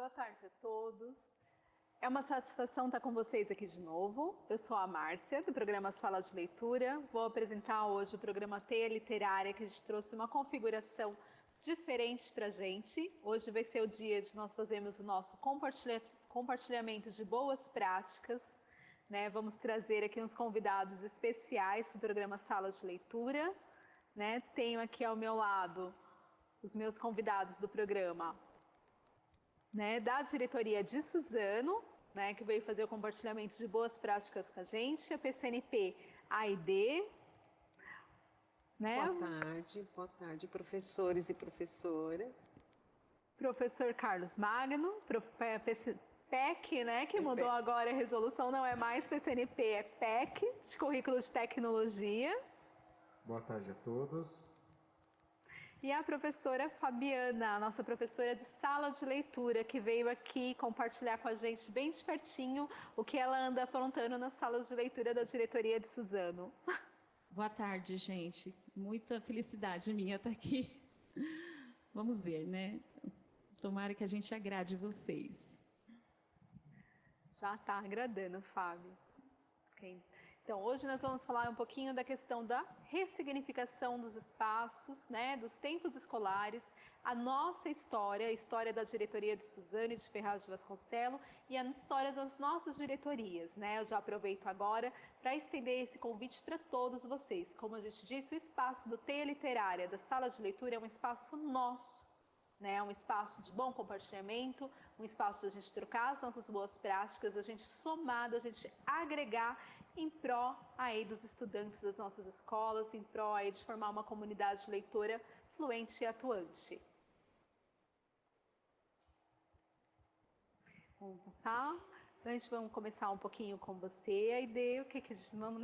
boa tarde a todos. É uma satisfação estar com vocês aqui de novo. Eu sou a Márcia, do programa Sala de Leitura. Vou apresentar hoje o programa Teia Literária, que a gente trouxe uma configuração diferente para a gente. Hoje vai ser o dia de nós fazermos o nosso compartilhamento de boas práticas. Vamos trazer aqui uns convidados especiais para o programa Sala de Leitura. Tenho aqui ao meu lado os meus convidados do programa, da diretoria de Suzano, que veio fazer o compartilhamento de boas práticas com a gente, a PCNP AID. Boa tarde, professores e professoras. Professor Carlos Magno, PEC, que mudou agora a resolução, não é mais PCNP, é PEC, de Currículo de Tecnologia. Boa tarde a todos. E a professora Fabiana, a nossa professora de sala de leitura, que veio aqui compartilhar com a gente bem de pertinho o que ela anda aprontando nas salas de leitura da diretoria de Suzano. Boa tarde, gente. Muita felicidade minha estar aqui. Vamos ver, Tomara que a gente agrade vocês. Já está agradando, Fábio. Então, hoje nós vamos falar um pouquinho da questão da ressignificação dos espaços, dos tempos escolares, a nossa história, a história da diretoria de Suzano e de Ferraz de Vasconcelos e a história das nossas diretorias, Eu já aproveito agora para estender esse convite para todos vocês. Como a gente disse, o espaço do Teia Literária, da sala de leitura, é um espaço nosso. Um espaço de bom compartilhamento, um espaço de a gente trocar as nossas boas práticas, a gente somar, a gente agregar em pró aí dos estudantes das nossas escolas, em pró aí de formar uma comunidade leitora fluente e atuante. Vamos passar. Antes vamos começar um pouquinho com você, Aide, o que a gente vamos,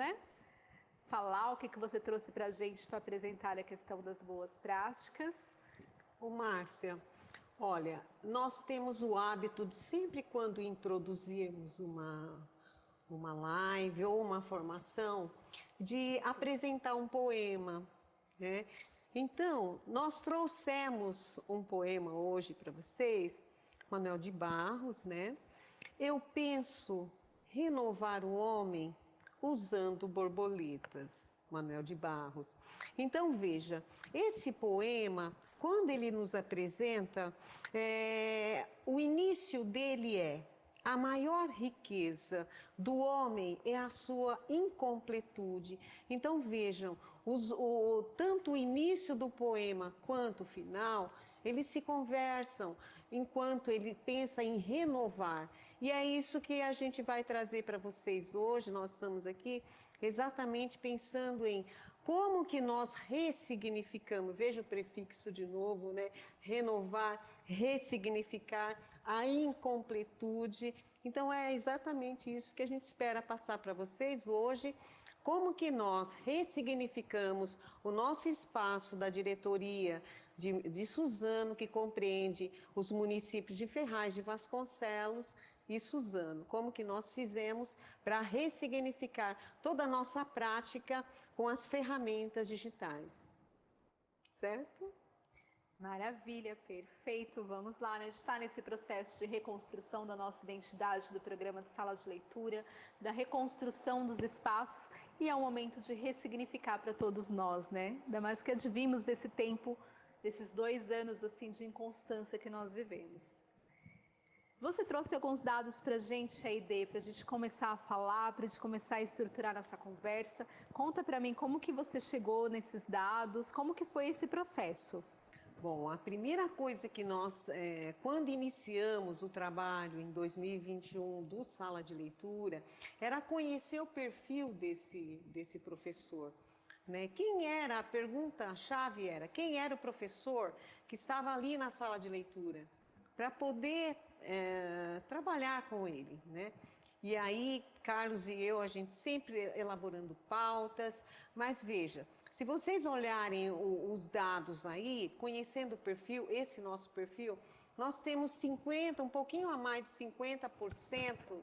falar, o que você trouxe para a gente para apresentar a questão das boas práticas. Márcia, olha, nós temos o hábito de sempre quando introduzirmos uma live ou uma formação, de apresentar um poema, Então, nós trouxemos um poema hoje para vocês, Manuel de Barros, Eu penso renovar o homem usando borboletas. Manuel de Barros. Então, veja, esse poema, quando ele nos apresenta, o início dele é: a maior riqueza do homem é a sua incompletude. Então, vejam, tanto o início do poema quanto o final, eles se conversam enquanto ele pensa em renovar. E é isso que a gente vai trazer para vocês hoje. Nós estamos aqui exatamente pensando em como que nós ressignificamos. Veja o prefixo de novo, Renovar, ressignificar a incompletude. Então é exatamente isso que a gente espera passar para vocês hoje. Como que nós ressignificamos o nosso espaço da diretoria de Suzano, que compreende os municípios de Ferraz de Vasconcelos e Suzano. Como que nós fizemos para ressignificar toda a nossa prática com as ferramentas digitais. Certo? Maravilha, perfeito. Vamos lá, A gente está nesse processo de reconstrução da nossa identidade do programa de sala de leitura, da reconstrução dos espaços, e é um momento de ressignificar para todos nós, Ainda mais que advimos desse tempo, desses 2 anos assim de inconstância que nós vivemos. Você trouxe alguns dados para a gente, Aide, para a gente começar a falar, para a gente começar a estruturar nossa conversa. Conta para mim como que você chegou nesses dados, como que foi esse processo? Bom, a primeira coisa que nós, quando iniciamos o trabalho em 2021 do Sala de Leitura, era conhecer o perfil desse professor. Quem era, a pergunta-chave era, quem era o professor que estava ali na sala de leitura? Para poder trabalhar com ele, E aí, Carlos e eu, a gente sempre elaborando pautas, mas veja, se vocês olharem os dados aí, conhecendo o perfil, esse nosso perfil, nós temos um pouquinho a mais de 50%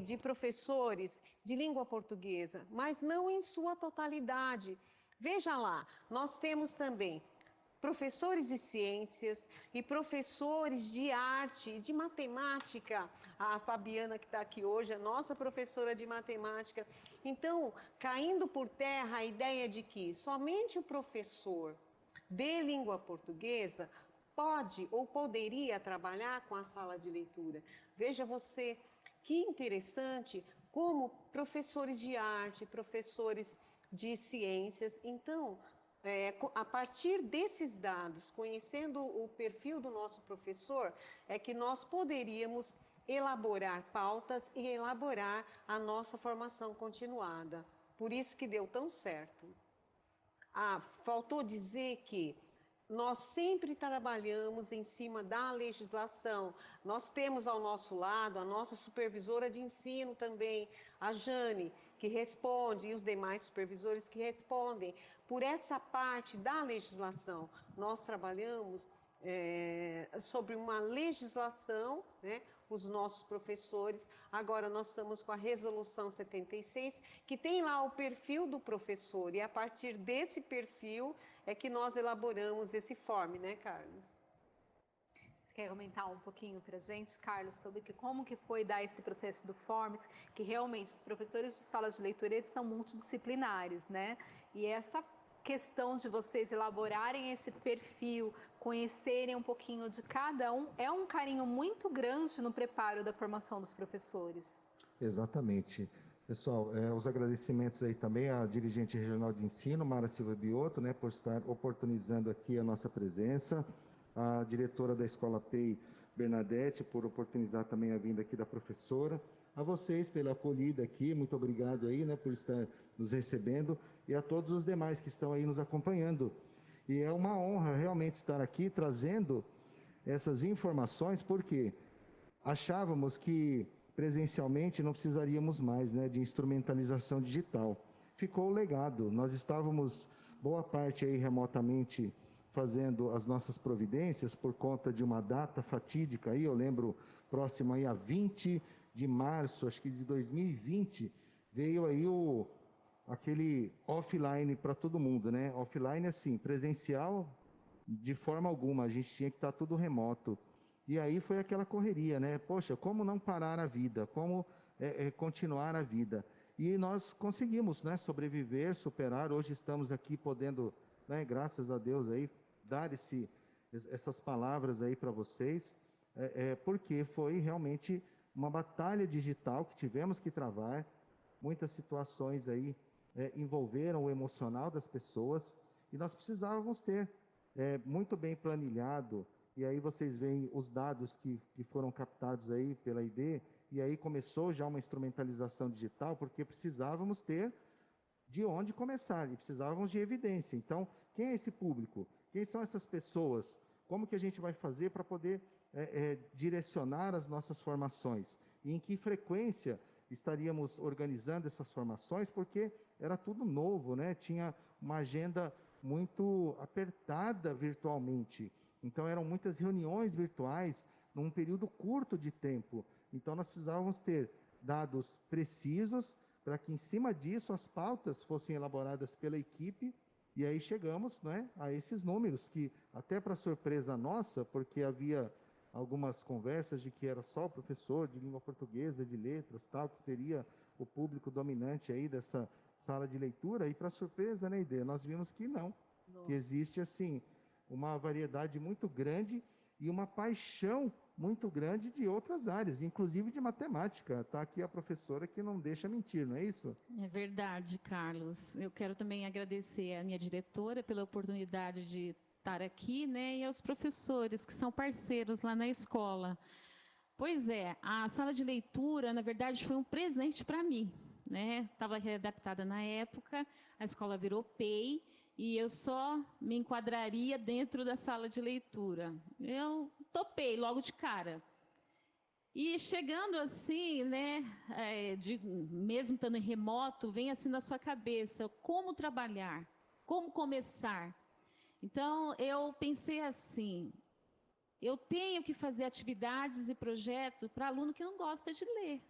de professores de língua portuguesa, mas não em sua totalidade. Veja lá, nós temos também professores de ciências e professores de arte e de matemática. A Fabiana, que está aqui hoje, é nossa professora de matemática. Então, caindo por terra a ideia de que somente o professor de língua portuguesa pode ou poderia trabalhar com a sala de leitura. Veja você, que interessante, como professores de arte, professores de ciências. Então, a partir desses dados, conhecendo o perfil do nosso professor, é que nós poderíamos elaborar pautas e elaborar a nossa formação continuada. Por isso que deu tão certo. Faltou dizer que nós sempre trabalhamos em cima da legislação. Nós temos ao nosso lado a nossa supervisora de ensino também, a Jane, que responde, e os demais supervisores que respondem por essa parte da legislação. Nós trabalhamos sobre uma legislação, né? Os nossos professores. Agora nós estamos com a Resolução 76, que tem lá o perfil do professor, e a partir desse perfil é que nós elaboramos esse form, né, Carlos? Você quer comentar um pouquinho para a gente, Carlos, sobre como que foi dar esse processo do Forms, que realmente os professores de sala de leitura, eles são multidisciplinares, né? E essa questão de vocês elaborarem esse perfil, conhecerem um pouquinho de cada um, é um carinho muito grande no preparo da formação dos professores. Exatamente. Pessoal, os agradecimentos aí também à dirigente regional de ensino, Mara Silva Biotto, né, por estar oportunizando aqui a nossa presença, a diretora da Escola PEI, Bernadette, por oportunizar também a vinda aqui da professora, a vocês pela acolhida aqui, muito obrigado aí, né, por estar nos recebendo, e a todos os demais que estão aí nos acompanhando. E é uma honra realmente estar aqui trazendo essas informações, porque achávamos que presencialmente não precisaríamos mais, né, de instrumentalização digital. Ficou o legado, nós estávamos boa parte aí remotamente fazendo as nossas providências por conta de uma data fatídica aí, eu lembro, próximo aí a 20 de março, acho que de 2020, veio aí aquele offline para todo mundo, né? Offline assim, presencial de forma alguma, a gente tinha que estar tudo remoto. E aí foi aquela correria, né? Poxa, como não parar a vida? Como continuar a vida? E nós conseguimos, né, sobreviver, superar. Hoje estamos aqui podendo, né, graças a Deus aí, dar essas palavras aí para vocês, porque foi realmente uma batalha digital que tivemos que travar. Muitas situações aí envolveram o emocional das pessoas e nós precisávamos ter muito bem planilhado. E aí vocês veem os dados que foram captados aí pela ID, e aí começou já uma instrumentalização digital, porque precisávamos ter de onde começar, e precisávamos de evidência. Então, quem é esse público? Quem são essas pessoas? Como que a gente vai fazer para poder direcionar as nossas formações? E em que frequência estaríamos organizando essas formações? Porque era tudo novo, né? Tinha uma agenda muito apertada virtualmente. Então, eram muitas reuniões virtuais num período curto de tempo. Então, nós precisávamos ter dados precisos para que, em cima disso, as pautas fossem elaboradas pela equipe. E aí chegamos, né, a esses números, que até para surpresa nossa, porque havia algumas conversas de que era só o professor de língua portuguesa, de letras, tal, que seria o público dominante aí dessa sala de leitura. E para surpresa, né, Ide, nós vimos que não. Nossa. Que existe, assim, uma variedade muito grande e uma paixão muito grande de outras áreas, inclusive de matemática. Está aqui a professora que não deixa mentir, não é isso? É verdade, Carlos. Eu quero também agradecer à minha diretora pela oportunidade de estar aqui, né, e aos professores que são parceiros lá na escola. Pois é, a sala de leitura, na verdade, foi um presente para mim, né? Estava readaptada na época, a escola virou PEI, e eu só me enquadraria dentro da sala de leitura. Eu topei logo de cara. E chegando assim, né, mesmo estando em remoto, vem assim na sua cabeça, como trabalhar, como começar. Então, eu pensei assim, eu tenho que fazer atividades e projetos para aluno que não gosta de ler.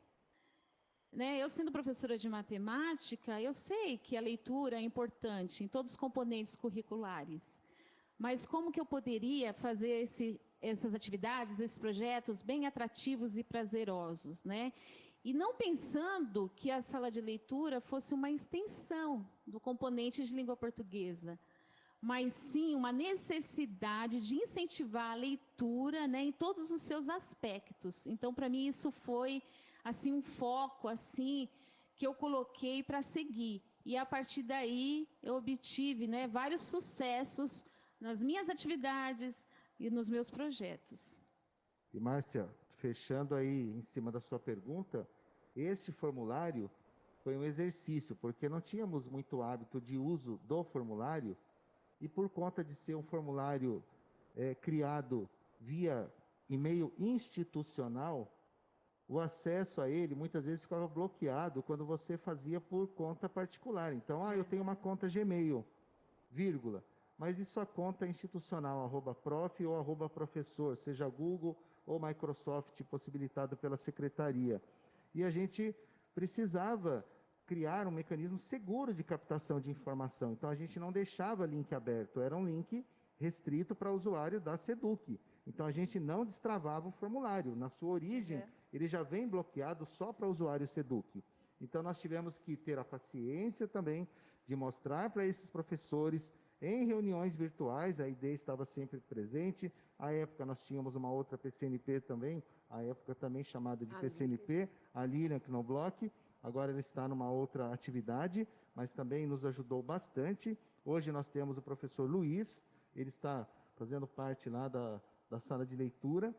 Né, eu sendo professora de matemática, eu sei que a leitura é importante em todos os componentes curriculares, mas como que eu poderia fazer essas atividades, esses projetos bem atrativos e prazerosos, né? E não pensando que a sala de leitura fosse uma extensão do componente de língua portuguesa, mas sim uma necessidade de incentivar a leitura, né, em todos os seus aspectos. Então, para mim, isso foi assim um foco assim que eu coloquei para seguir. E a partir daí eu obtive, né, vários sucessos nas minhas atividades e nos meus projetos. E Márcia, fechando aí em cima da sua pergunta, este formulário foi um exercício, porque não tínhamos muito hábito de uso do formulário, e por conta de ser um formulário criado via e-mail institucional, o acesso a ele muitas vezes ficava bloqueado quando você fazia por conta particular. Então, eu tenho uma conta Gmail, vírgula, mas e sua conta institucional, @prof ou @professor, seja Google ou Microsoft, possibilitado pela secretaria. E a gente precisava criar um mecanismo seguro de captação de informação. Então, a gente não deixava link aberto, era um link restrito para usuário da SEDUC. Então, a gente não destravava o formulário. Na sua origem, ele já vem bloqueado só para usuário SEDUC. Então, nós tivemos que ter a paciência também de mostrar para esses professores, em reuniões virtuais, a ID estava sempre presente. À época, nós tínhamos uma outra PCNP também, à época também chamada de PCNP, a Lilian Knobloch. Agora ela está numa outra atividade, mas também nos ajudou bastante. Hoje nós temos o professor Luiz, ele está fazendo parte lá da sala de leitura,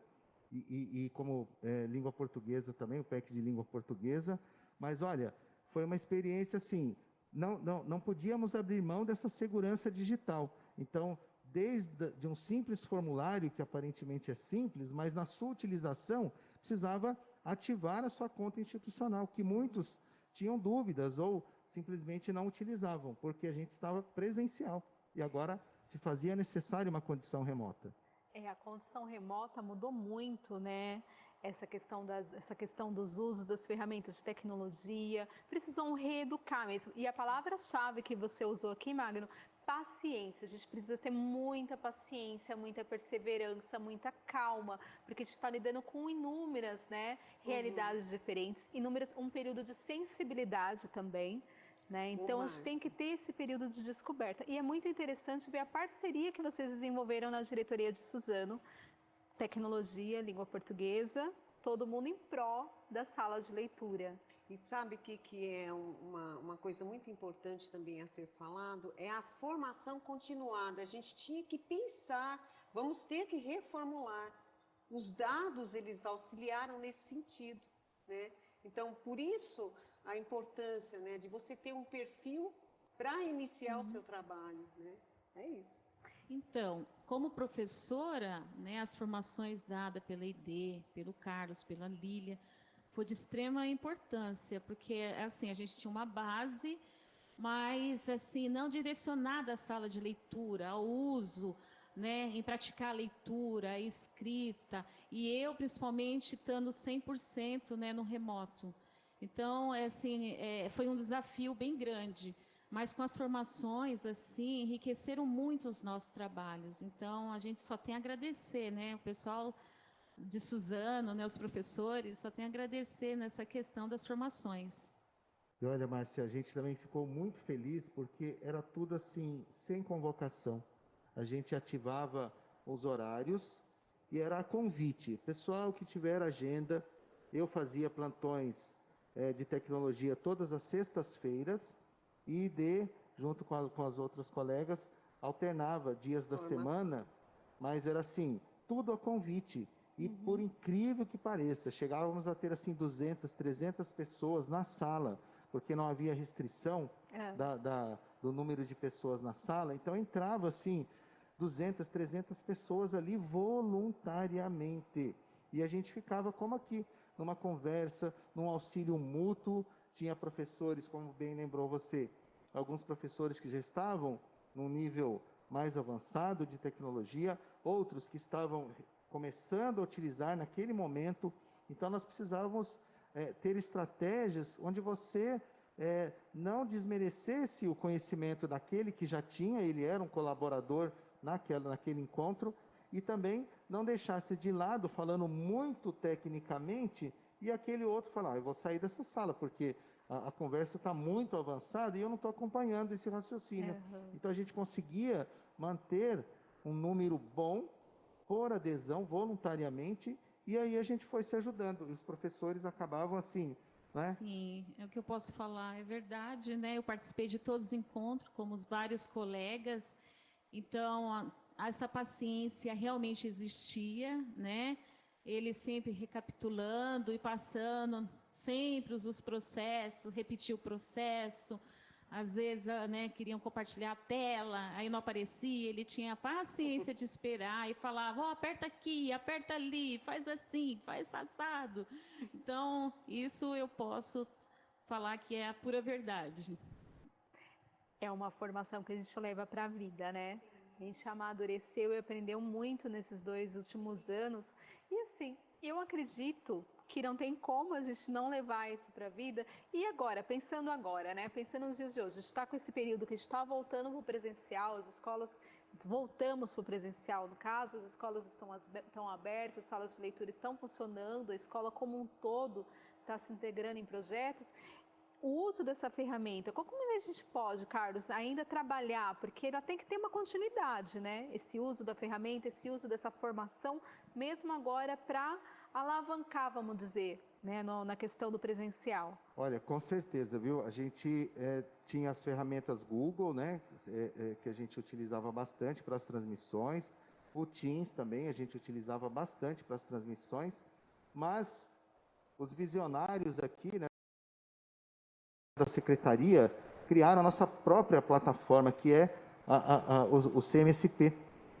e como língua portuguesa também, o PEC de língua portuguesa. Mas olha, foi uma experiência assim, não podíamos abrir mão dessa segurança digital. Então, desde um simples formulário, que aparentemente é simples, mas na sua utilização precisava ativar a sua conta institucional, que muitos tinham dúvidas ou simplesmente não utilizavam, porque a gente estava presencial e agora se fazia necessário uma condição remota. A condição remota mudou muito, né? Essa questão dos usos das ferramentas de tecnologia, precisam reeducar mesmo. E a palavra-chave que você usou aqui, Magno, paciência. A gente precisa ter muita paciência, muita perseverança, muita calma, porque a gente está lidando com inúmeras, né, realidades diferentes, um período de sensibilidade também. Né? Então, a gente tem que ter esse período de descoberta. E é muito interessante ver a parceria que vocês desenvolveram na diretoria de Suzano, tecnologia, língua portuguesa, todo mundo em pró da sala de leitura. E sabe o que é uma coisa muito importante também a ser falado? É a formação continuada. A gente tinha que pensar, vamos ter que reformular. Os dados, eles auxiliaram nesse sentido, né? Então, por isso, a importância, né, de você ter um perfil para iniciar o seu trabalho, né? É isso. Então, como professora, né, as formações dadas pela ID, pelo Carlos, pela Lília, foi de extrema importância, porque assim, a gente tinha uma base, mas assim, não direcionada à sala de leitura, ao uso, né, em praticar a leitura, a escrita, e eu principalmente estando 100%, né, no remoto. Então, assim, foi um desafio bem grande, mas com as formações, assim, enriqueceram muito os nossos trabalhos. Então, a gente só tem a agradecer, né, o pessoal de Suzano, né, os professores, só tem a agradecer nessa questão das formações. E olha, Márcia, a gente também ficou muito feliz porque era tudo assim, sem convocação. A gente ativava os horários e era a convite. Pessoal que tiver agenda, eu fazia plantões de tecnologia todas as sextas-feiras e junto com as outras colegas, alternava dias da semana, mas era assim, tudo a convite. E por incrível que pareça, chegávamos a ter assim 200, 300 pessoas na sala, porque não havia restrição do número de pessoas na sala. Então entrava assim 200, 300 pessoas ali voluntariamente. E a gente ficava como aqui, numa conversa, num auxílio mútuo. Tinha professores, como bem lembrou você, alguns professores que já estavam num nível mais avançado de tecnologia, outros que estavam começando a utilizar naquele momento. Então, nós precisávamos ter estratégias onde você não desmerecesse o conhecimento daquele que já tinha, ele era um colaborador naquele encontro, e também não deixar-se de lado, falando muito tecnicamente, e aquele outro falar, eu vou sair dessa sala, porque a conversa está muito avançada e eu não estou acompanhando esse raciocínio. Então, a gente conseguia manter um número bom, por adesão, voluntariamente, e aí a gente foi se ajudando. E os professores acabavam assim, né? Sim, é o que eu posso falar, é verdade, né? Eu participei de todos os encontros, como os vários colegas, então essa paciência realmente existia, né? Ele sempre recapitulando e passando sempre os processos, repetir o processo. Às vezes, né, queriam compartilhar a tela, aí não aparecia, ele tinha a paciência de esperar e falava, ó, aperta aqui, aperta ali, faz assim, faz assado. Então, isso eu posso falar que é a pura verdade. É uma formação que a gente leva para a vida, né? A gente amadureceu e aprendeu muito nesses 2 últimos anos. E assim, eu acredito que não tem como a gente não levar isso para a vida. E agora, pensando agora, né? Pensando nos dias de hoje, a gente está com esse período que a gente está voltando para o presencial, as escolas, voltamos para o presencial, no caso, as escolas estão abertas, as salas de leitura estão funcionando, a escola como um todo está se integrando em projetos. O uso dessa ferramenta, como a gente pode, Carlos, ainda trabalhar? Porque ela tem que ter uma continuidade, né? Esse uso da ferramenta, esse uso dessa formação, mesmo agora para alavancar, vamos dizer, né, na questão do presencial. Olha, com certeza, viu? A gente tinha as ferramentas Google, né? Que a gente utilizava bastante para as transmissões. O Teams também a gente utilizava bastante para as transmissões. Mas os visionários aqui, né, da secretaria, criaram a nossa própria plataforma, que é o CMSP.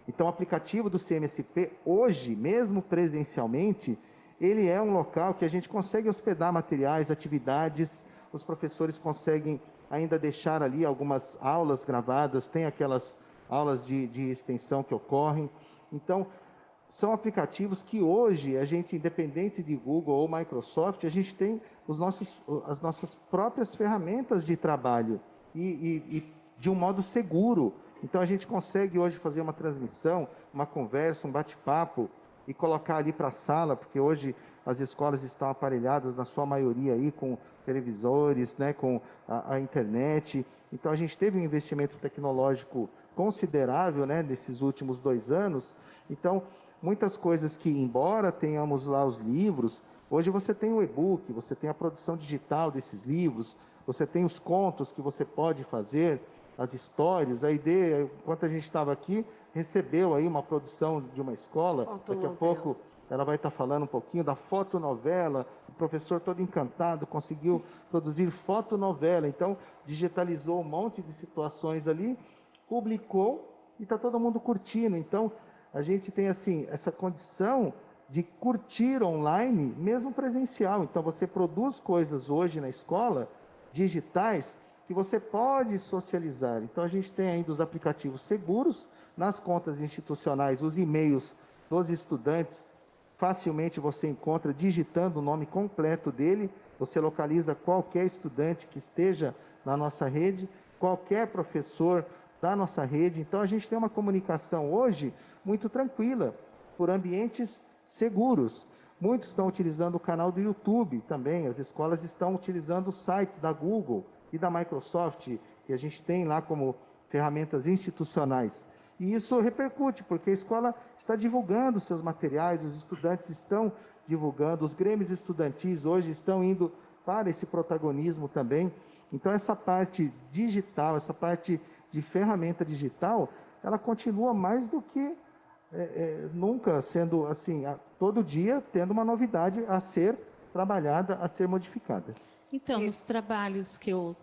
Então, o aplicativo do CMSP, hoje, mesmo presencialmente, ele é um local que a gente consegue hospedar materiais, atividades, os professores conseguem ainda deixar ali algumas aulas gravadas, tem aquelas aulas de extensão que ocorrem. Então, são aplicativos que hoje, a gente, independente de Google ou Microsoft, a gente tem as nossas próprias ferramentas de trabalho e de um modo seguro. Então, a gente consegue hoje fazer uma transmissão, uma conversa, um bate-papo e colocar ali para a sala, porque hoje as escolas estão aparelhadas, na sua maioria, aí, com televisores, né, com a internet. Então, a gente teve um investimento tecnológico considerável, né, nesses últimos 2 anos. Então, muitas coisas que, embora tenhamos lá os livros, hoje você tem o e-book, você tem a produção digital desses livros, você tem os contos que você pode fazer, as histórias. A ideia, enquanto a gente estava aqui, recebeu aí uma produção de uma escola, daqui a pouco ela vai estar falando um pouquinho da fotonovela, o professor todo encantado conseguiu produzir fotonovela, então digitalizou um monte de situações ali, publicou e está todo mundo curtindo. Então, a gente tem assim essa condição de curtir online, mesmo presencial. Então, você produz coisas hoje na escola, digitais, que você pode socializar. Então, a gente tem ainda os aplicativos seguros, nas contas institucionais, os e-mails dos estudantes, facilmente você encontra digitando o nome completo dele, você localiza qualquer estudante que esteja na nossa rede, qualquer professor da nossa rede. Então, a gente tem uma comunicação hoje muito tranquila, por ambientes seguros. Muitos estão utilizando o canal do YouTube também, as escolas estão utilizando os sites da Google e da Microsoft, que a gente tem lá como ferramentas institucionais. E isso repercute, porque a escola está divulgando seus materiais, os estudantes estão divulgando, os grêmios estudantis hoje estão indo para esse protagonismo também. Então, essa parte digital, essa parte de ferramenta digital, ela continua mais do que nunca sendo assim, todo dia tendo uma novidade a ser trabalhada, a ser modificada. Então, nos trabalhos que eu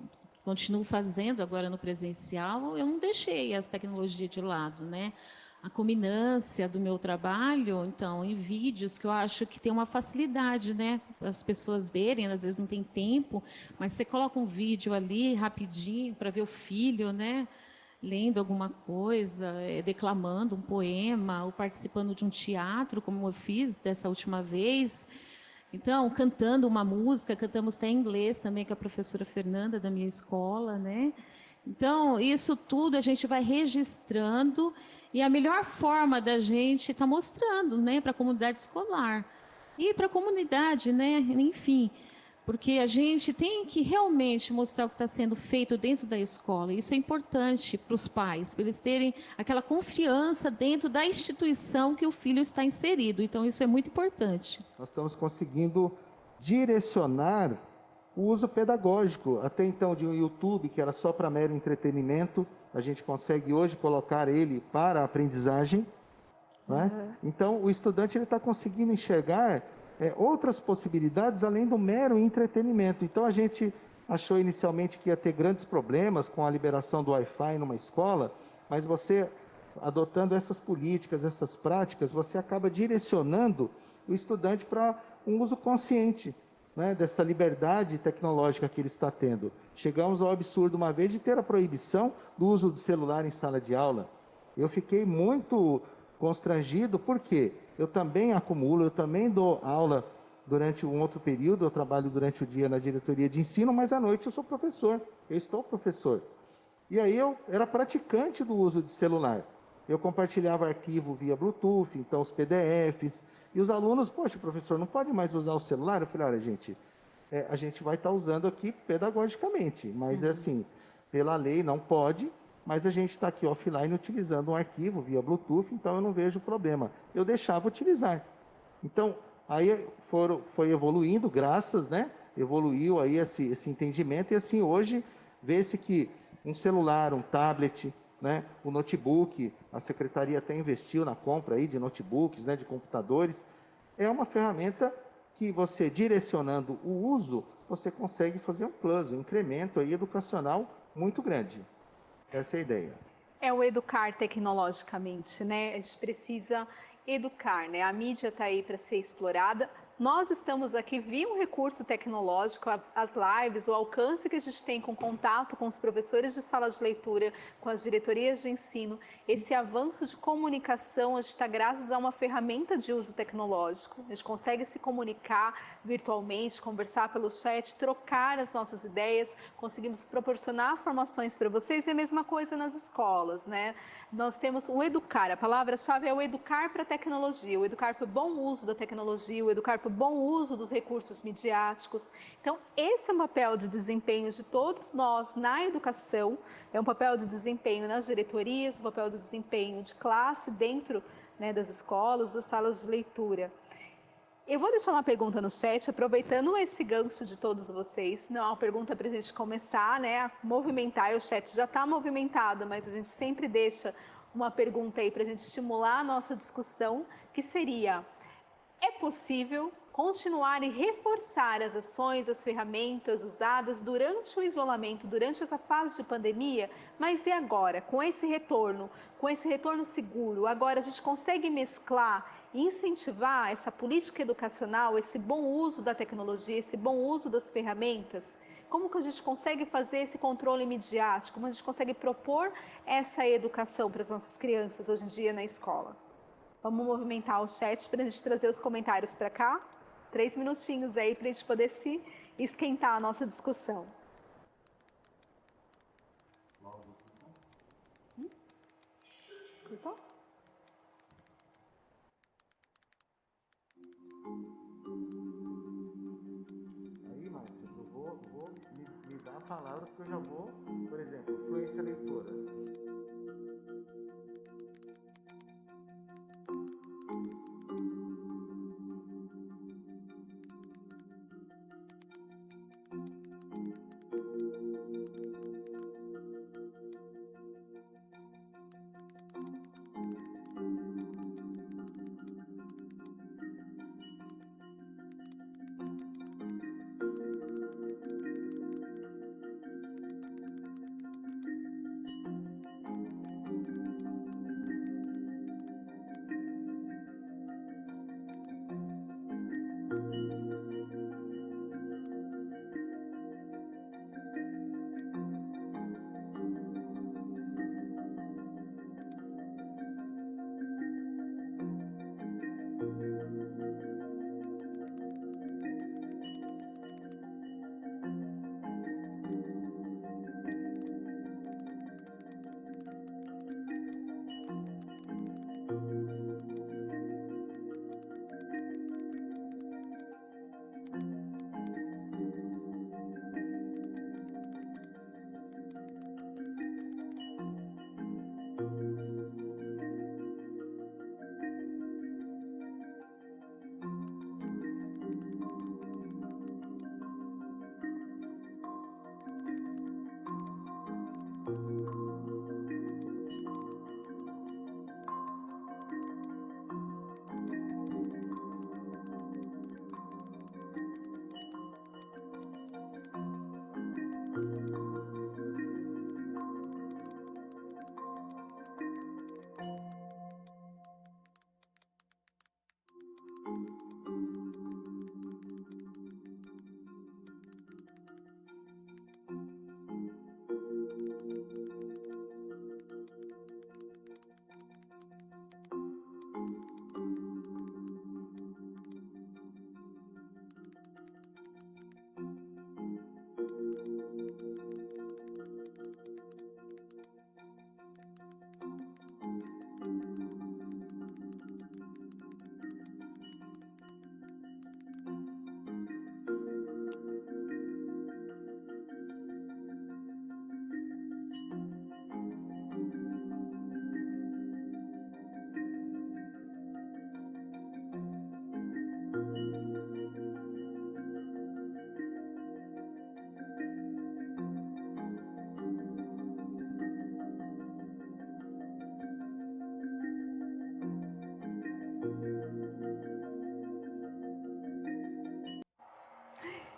continuo fazendo agora no presencial, eu não deixei as tecnologias de lado, né? A culminância do meu trabalho, então, em vídeos, que eu acho que tem uma facilidade, né? As pessoas verem, às vezes não tem tempo, mas você coloca um vídeo ali rapidinho para ver o filho, né? Lendo alguma coisa, declamando um poema, ou participando de um teatro, como eu fiz dessa última vez. Então, cantando uma música, cantamos até em inglês também, com a professora Fernanda da minha escola, né? Então, isso tudo a gente vai registrando E a melhor forma da gente estar mostrando, né, para a comunidade escolar e para a comunidade, né, enfim, porque a gente tem que realmente mostrar o que está sendo feito dentro da escola. Isso é importante para os pais, para eles terem aquela confiança dentro da instituição que o filho está inserido. Então, isso é muito importante. Nós estamos conseguindo direcionar o uso pedagógico. Até então, de um YouTube, que era só para mero entretenimento, a gente consegue hoje colocar ele para a aprendizagem. Né? Então, o estudante está conseguindo enxergar outras possibilidades além do mero entretenimento. Então, a gente achou inicialmente que ia ter grandes problemas com a liberação do Wi-Fi numa escola, mas você, adotando essas políticas, essas práticas, você acaba direcionando o estudante para um uso consciente, né, dessa liberdade tecnológica que ele está tendo. Chegamos ao absurdo uma vez de ter a proibição do uso do celular em sala de aula. Eu fiquei muito constrangido, porque eu também acumulo, eu também dou aula durante um outro período, eu trabalho durante o dia na diretoria de ensino, mas à noite eu sou professor, eu estou professor. E aí eu era praticante do uso de celular. Eu compartilhava arquivo via Bluetooth, então os PDFs, e os alunos, poxa, professor, não pode mais usar o celular? Eu falei, olha, gente, a gente vai estar usando aqui pedagogicamente, mas assim, pela lei não pode, mas a gente está aqui offline utilizando um arquivo via Bluetooth, então eu não vejo problema. Eu deixava utilizar. Então, aí foi evoluindo, graças, né? Evoluiu aí esse entendimento, e assim, hoje, vê-se que um celular, um tablet, né, o notebook, a secretaria até investiu na compra aí de notebooks, né, de computadores, é uma ferramenta que você, direcionando o uso, você consegue fazer um plus, um incremento aí educacional muito grande. Essa é a ideia. É o educar tecnologicamente, né? A gente precisa educar, né? A mídia está aí para ser explorada. Nós estamos aqui via um recurso tecnológico, as lives, o alcance que a gente tem com contato com os professores de sala de leitura, com as diretorias de ensino, esse avanço de comunicação, a gente está graças a uma ferramenta de uso tecnológico. A gente consegue se comunicar virtualmente, conversar pelo chat, trocar as nossas ideias, conseguimos proporcionar formações para vocês, e a mesma coisa nas escolas, né? Nós temos o educar, a palavra-chave é o educar para a tecnologia, o educar para o bom uso da tecnologia, o educar para o bom uso dos recursos midiáticos. Então, esse é um papel de desempenho de todos nós na educação, é um papel de desempenho nas diretorias, um papel de desempenho de classe dentro, né, das escolas, das salas de leitura. Eu vou deixar uma pergunta no chat, aproveitando esse gancho de todos vocês. Não é uma pergunta para a gente começar, né, a movimentar. O chat já está movimentado, mas a gente sempre deixa uma pergunta aí para a gente estimular a nossa discussão, que seria: é possível continuar e reforçar as ações, as ferramentas usadas durante o isolamento, durante essa fase de pandemia? Mas e agora, com esse retorno seguro, agora a gente consegue mesclar e incentivar essa política educacional, esse bom uso da tecnologia, esse bom uso das ferramentas? Como que a gente consegue fazer esse controle midiático? Como a gente consegue propor essa educação para as nossas crianças hoje em dia na escola? Vamos movimentar o chat para a gente trazer os comentários para cá. 3 minutinhos aí para a gente poder se esquentar a nossa discussão. Cortou? Aí, Márcia, eu vou me dar a palavra, porque eu já vou, por exemplo, fluência leitora.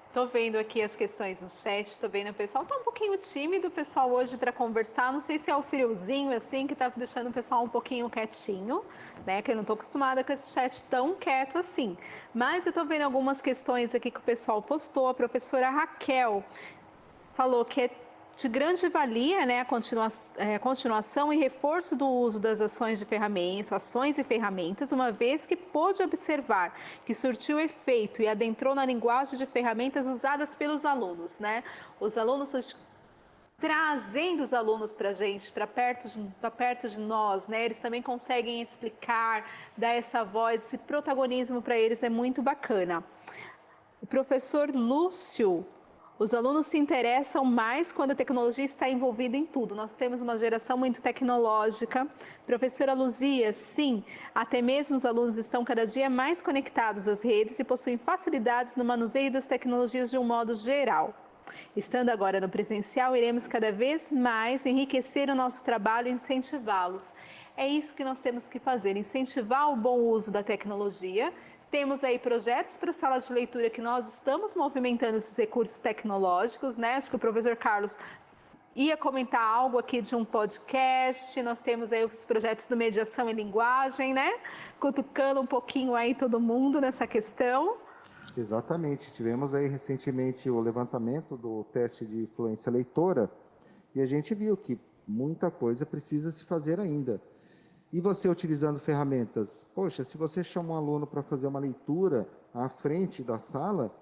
Estou vendo aqui as questões no chat, estou vendo o pessoal está um pouquinho tímido, o pessoal hoje para conversar, não sei se é o friozinho assim que está deixando o pessoal um pouquinho quietinho, né, que eu não estou acostumada com esse chat tão quieto assim, mas eu estou vendo algumas questões aqui que o pessoal postou. A professora Raquel falou que é de grande valia, né, a continuação e reforço do uso das ações e ferramentas, uma vez que pôde observar que surtiu efeito e adentrou na linguagem de ferramentas usadas pelos alunos, né? Os alunos trazendo os alunos para a gente, para perto de nós, né? Eles também conseguem explicar, dar essa voz, esse protagonismo para eles, é muito bacana. O professor Lúcio: os alunos se interessam mais quando a tecnologia está envolvida em tudo. Nós temos uma geração muito tecnológica. Professora Luzia: sim, até mesmo os alunos estão cada dia mais conectados às redes e possuem facilidades no manuseio das tecnologias de um modo geral. Estando agora no presencial, iremos cada vez mais enriquecer o nosso trabalho e incentivá-los. É isso que nós temos que fazer, incentivar o bom uso da tecnologia. Temos aí projetos para salas de leitura que nós estamos movimentando esses recursos tecnológicos, né? Acho que o professor Carlos ia comentar algo aqui de um podcast. Nós temos aí os projetos do Mediação em Linguagem, né? Cutucando um pouquinho aí todo mundo nessa questão. Exatamente. Tivemos aí recentemente o levantamento do teste de fluência leitora e a gente viu que muita coisa precisa se fazer ainda. E você utilizando ferramentas? Poxa, se você chama um aluno para fazer uma leitura à frente da sala,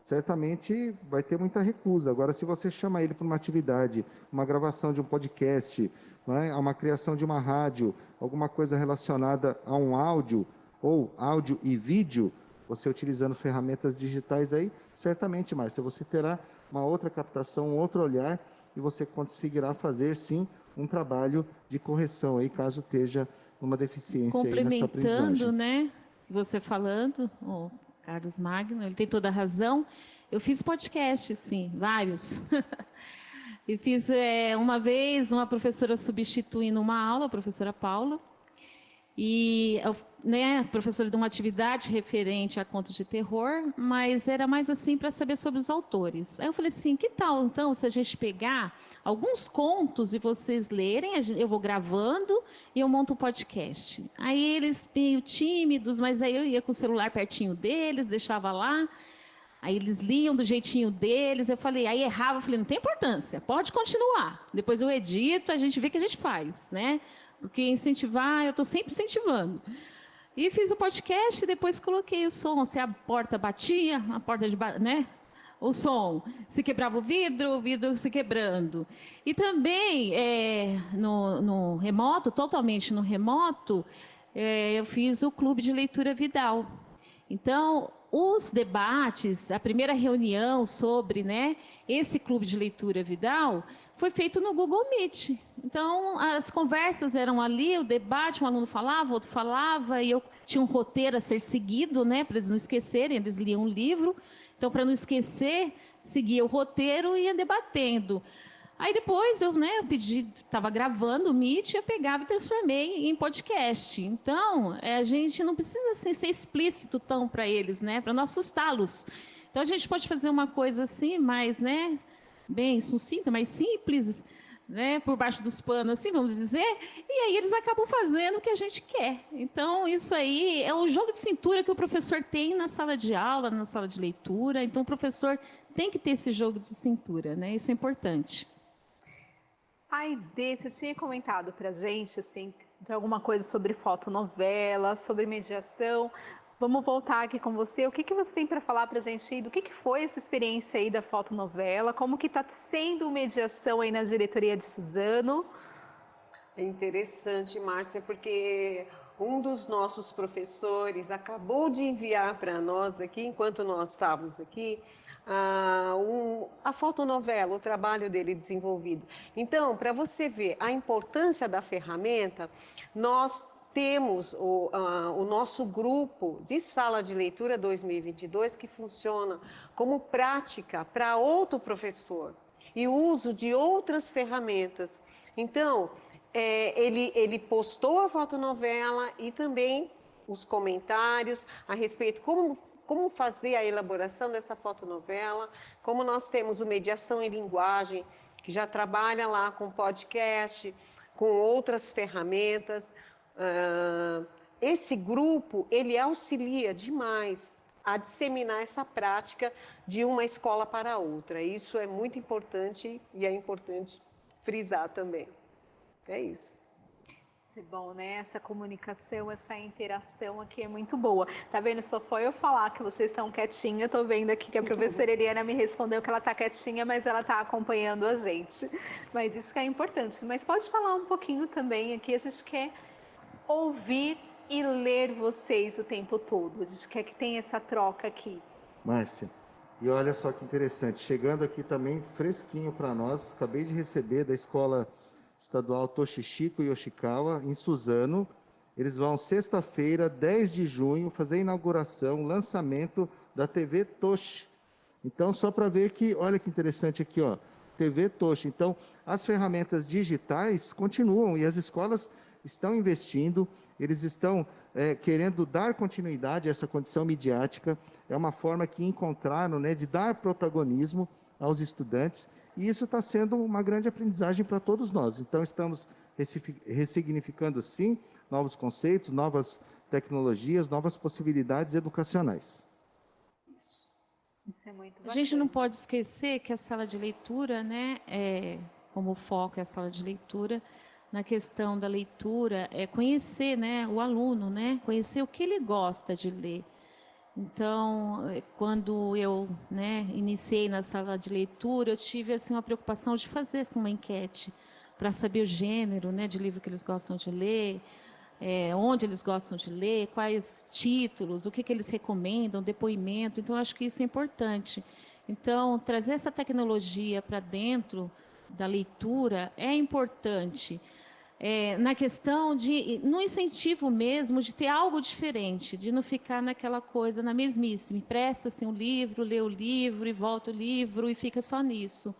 certamente vai ter muita recusa. Agora, se você chama ele para uma atividade, uma gravação de um podcast, né, uma criação de uma rádio, alguma coisa relacionada a um áudio, ou áudio e vídeo, você utilizando ferramentas digitais aí, certamente, Márcia, você terá uma outra captação, um outro olhar, e você conseguirá fazer, sim, um trabalho de correção aí, caso esteja uma deficiência aí nessa aprendizagem. Complementando, né, você falando, o Carlos Magno, ele tem toda a razão. Eu fiz podcast, sim, vários. E fiz uma vez uma professora substituindo uma aula, a professora Paula, e né, professora de uma atividade referente a contos de terror, mas era mais assim para saber sobre os autores. Aí eu falei assim, que tal então se a gente pegar alguns contos e vocês lerem, eu vou gravando e eu monto um podcast. Aí eles meio tímidos, mas aí eu ia com o celular pertinho deles, deixava lá, aí eles liam do jeitinho deles, eu falei, aí errava, eu falei, não tem importância, pode continuar. Depois eu edito, a gente vê o que a gente faz, né? Porque incentivar, eu estou sempre incentivando. E fiz o podcast e depois coloquei o som. Se a porta batia, a porta né? O som. Se quebrava o vidro se quebrando. E também, no remoto, totalmente no remoto, eu fiz o Clube de Leitura Vidal. Então, os debates, a primeira reunião sobre, né, esse Clube de Leitura Vidal foi feito no Google Meet. Então, as conversas eram ali, o debate, um aluno falava, outro falava, e eu tinha um roteiro a ser seguido, né, para eles não esquecerem, eles liam um livro. Então, para não esquecer, seguia o roteiro e ia debatendo. Aí depois eu pedi, estava gravando o Meet, eu pegava e transformei em podcast. Então, a gente não precisa assim, ser explícito tão para eles, né? Para não assustá-los. Então, a gente pode fazer uma coisa assim, mais, né? Bem sucinta, mais simples, né? Por baixo dos panos, assim, vamos dizer. E aí eles acabam fazendo o que a gente quer. Então, isso aí é um jogo de cintura que o professor tem na sala de aula, na sala de leitura. Então, o professor tem que ter esse jogo de cintura, né? Isso é importante. Aide, você tinha comentado para a gente, assim, de alguma coisa sobre fotonovela, sobre mediação. Vamos voltar aqui com você. O que você tem para falar para a gente aí? Do que foi essa experiência aí da fotonovela? Como que está sendo mediação aí na diretoria de Suzano? É interessante, Márcia, porque um dos nossos professores acabou de enviar para nós aqui, enquanto nós estávamos aqui, a fotonovela, o trabalho dele desenvolvido. Então, para você ver a importância da ferramenta, nós temos o nosso grupo de sala de leitura 2022 que funciona como prática para outro professor e uso de outras ferramentas. Então, ele postou a fotonovela e também os comentários a respeito como fazer a elaboração dessa fotonovela, como nós temos o Mediação em Linguagem, que já trabalha lá com podcast, com outras ferramentas. Esse grupo, ele auxilia demais a disseminar essa prática de uma escola para outra. Isso é muito importante e é importante frisar também. É isso. É bom, né? Essa comunicação, essa interação aqui é muito boa. Tá vendo? Só foi eu falar que vocês estão quietinha. Eu tô vendo aqui que a professora Eliana me respondeu que ela tá quietinha, mas ela tá acompanhando a gente. Mas isso que é importante. Mas pode falar um pouquinho também aqui. A gente quer ouvir e ler vocês o tempo todo. A gente quer que tenha essa troca aqui. Márcia, e olha só que interessante. Chegando aqui também fresquinho para nós. Acabei de receber da escola estadual Toshishiko Yoshikawa, em Suzano. Eles vão, sexta-feira, 10 de junho, fazer a inauguração, lançamento da TV Toshi. Então, só para ver que, olha que interessante aqui, ó, TV Toshi. Então, as ferramentas digitais continuam e as escolas estão investindo, eles estão querendo dar continuidade a essa condição midiática. É uma forma que encontraram, né, de dar protagonismo aos estudantes, e isso está sendo uma grande aprendizagem para todos nós. Então, estamos ressignificando, sim, novos conceitos, novas tecnologias, novas possibilidades educacionais. Isso é muito bacana. A gente não pode esquecer que a sala de leitura, né, como foco é a sala de leitura, na questão da leitura, é conhecer, né, o aluno, né, conhecer o que ele gosta de ler. Então, quando eu, né, iniciei na sala de leitura, eu tive assim, uma preocupação de fazer assim, uma enquete para saber o gênero, né, de livro que eles gostam de ler, onde eles gostam de ler, quais títulos, o que eles recomendam, depoimento. Então, acho que isso é importante. Então, trazer essa tecnologia para dentro da leitura é importante. Na questão no incentivo mesmo de ter algo diferente, de não ficar naquela coisa, na mesmice, me presta-se um livro, lê o livro e volta o livro e fica só nisso.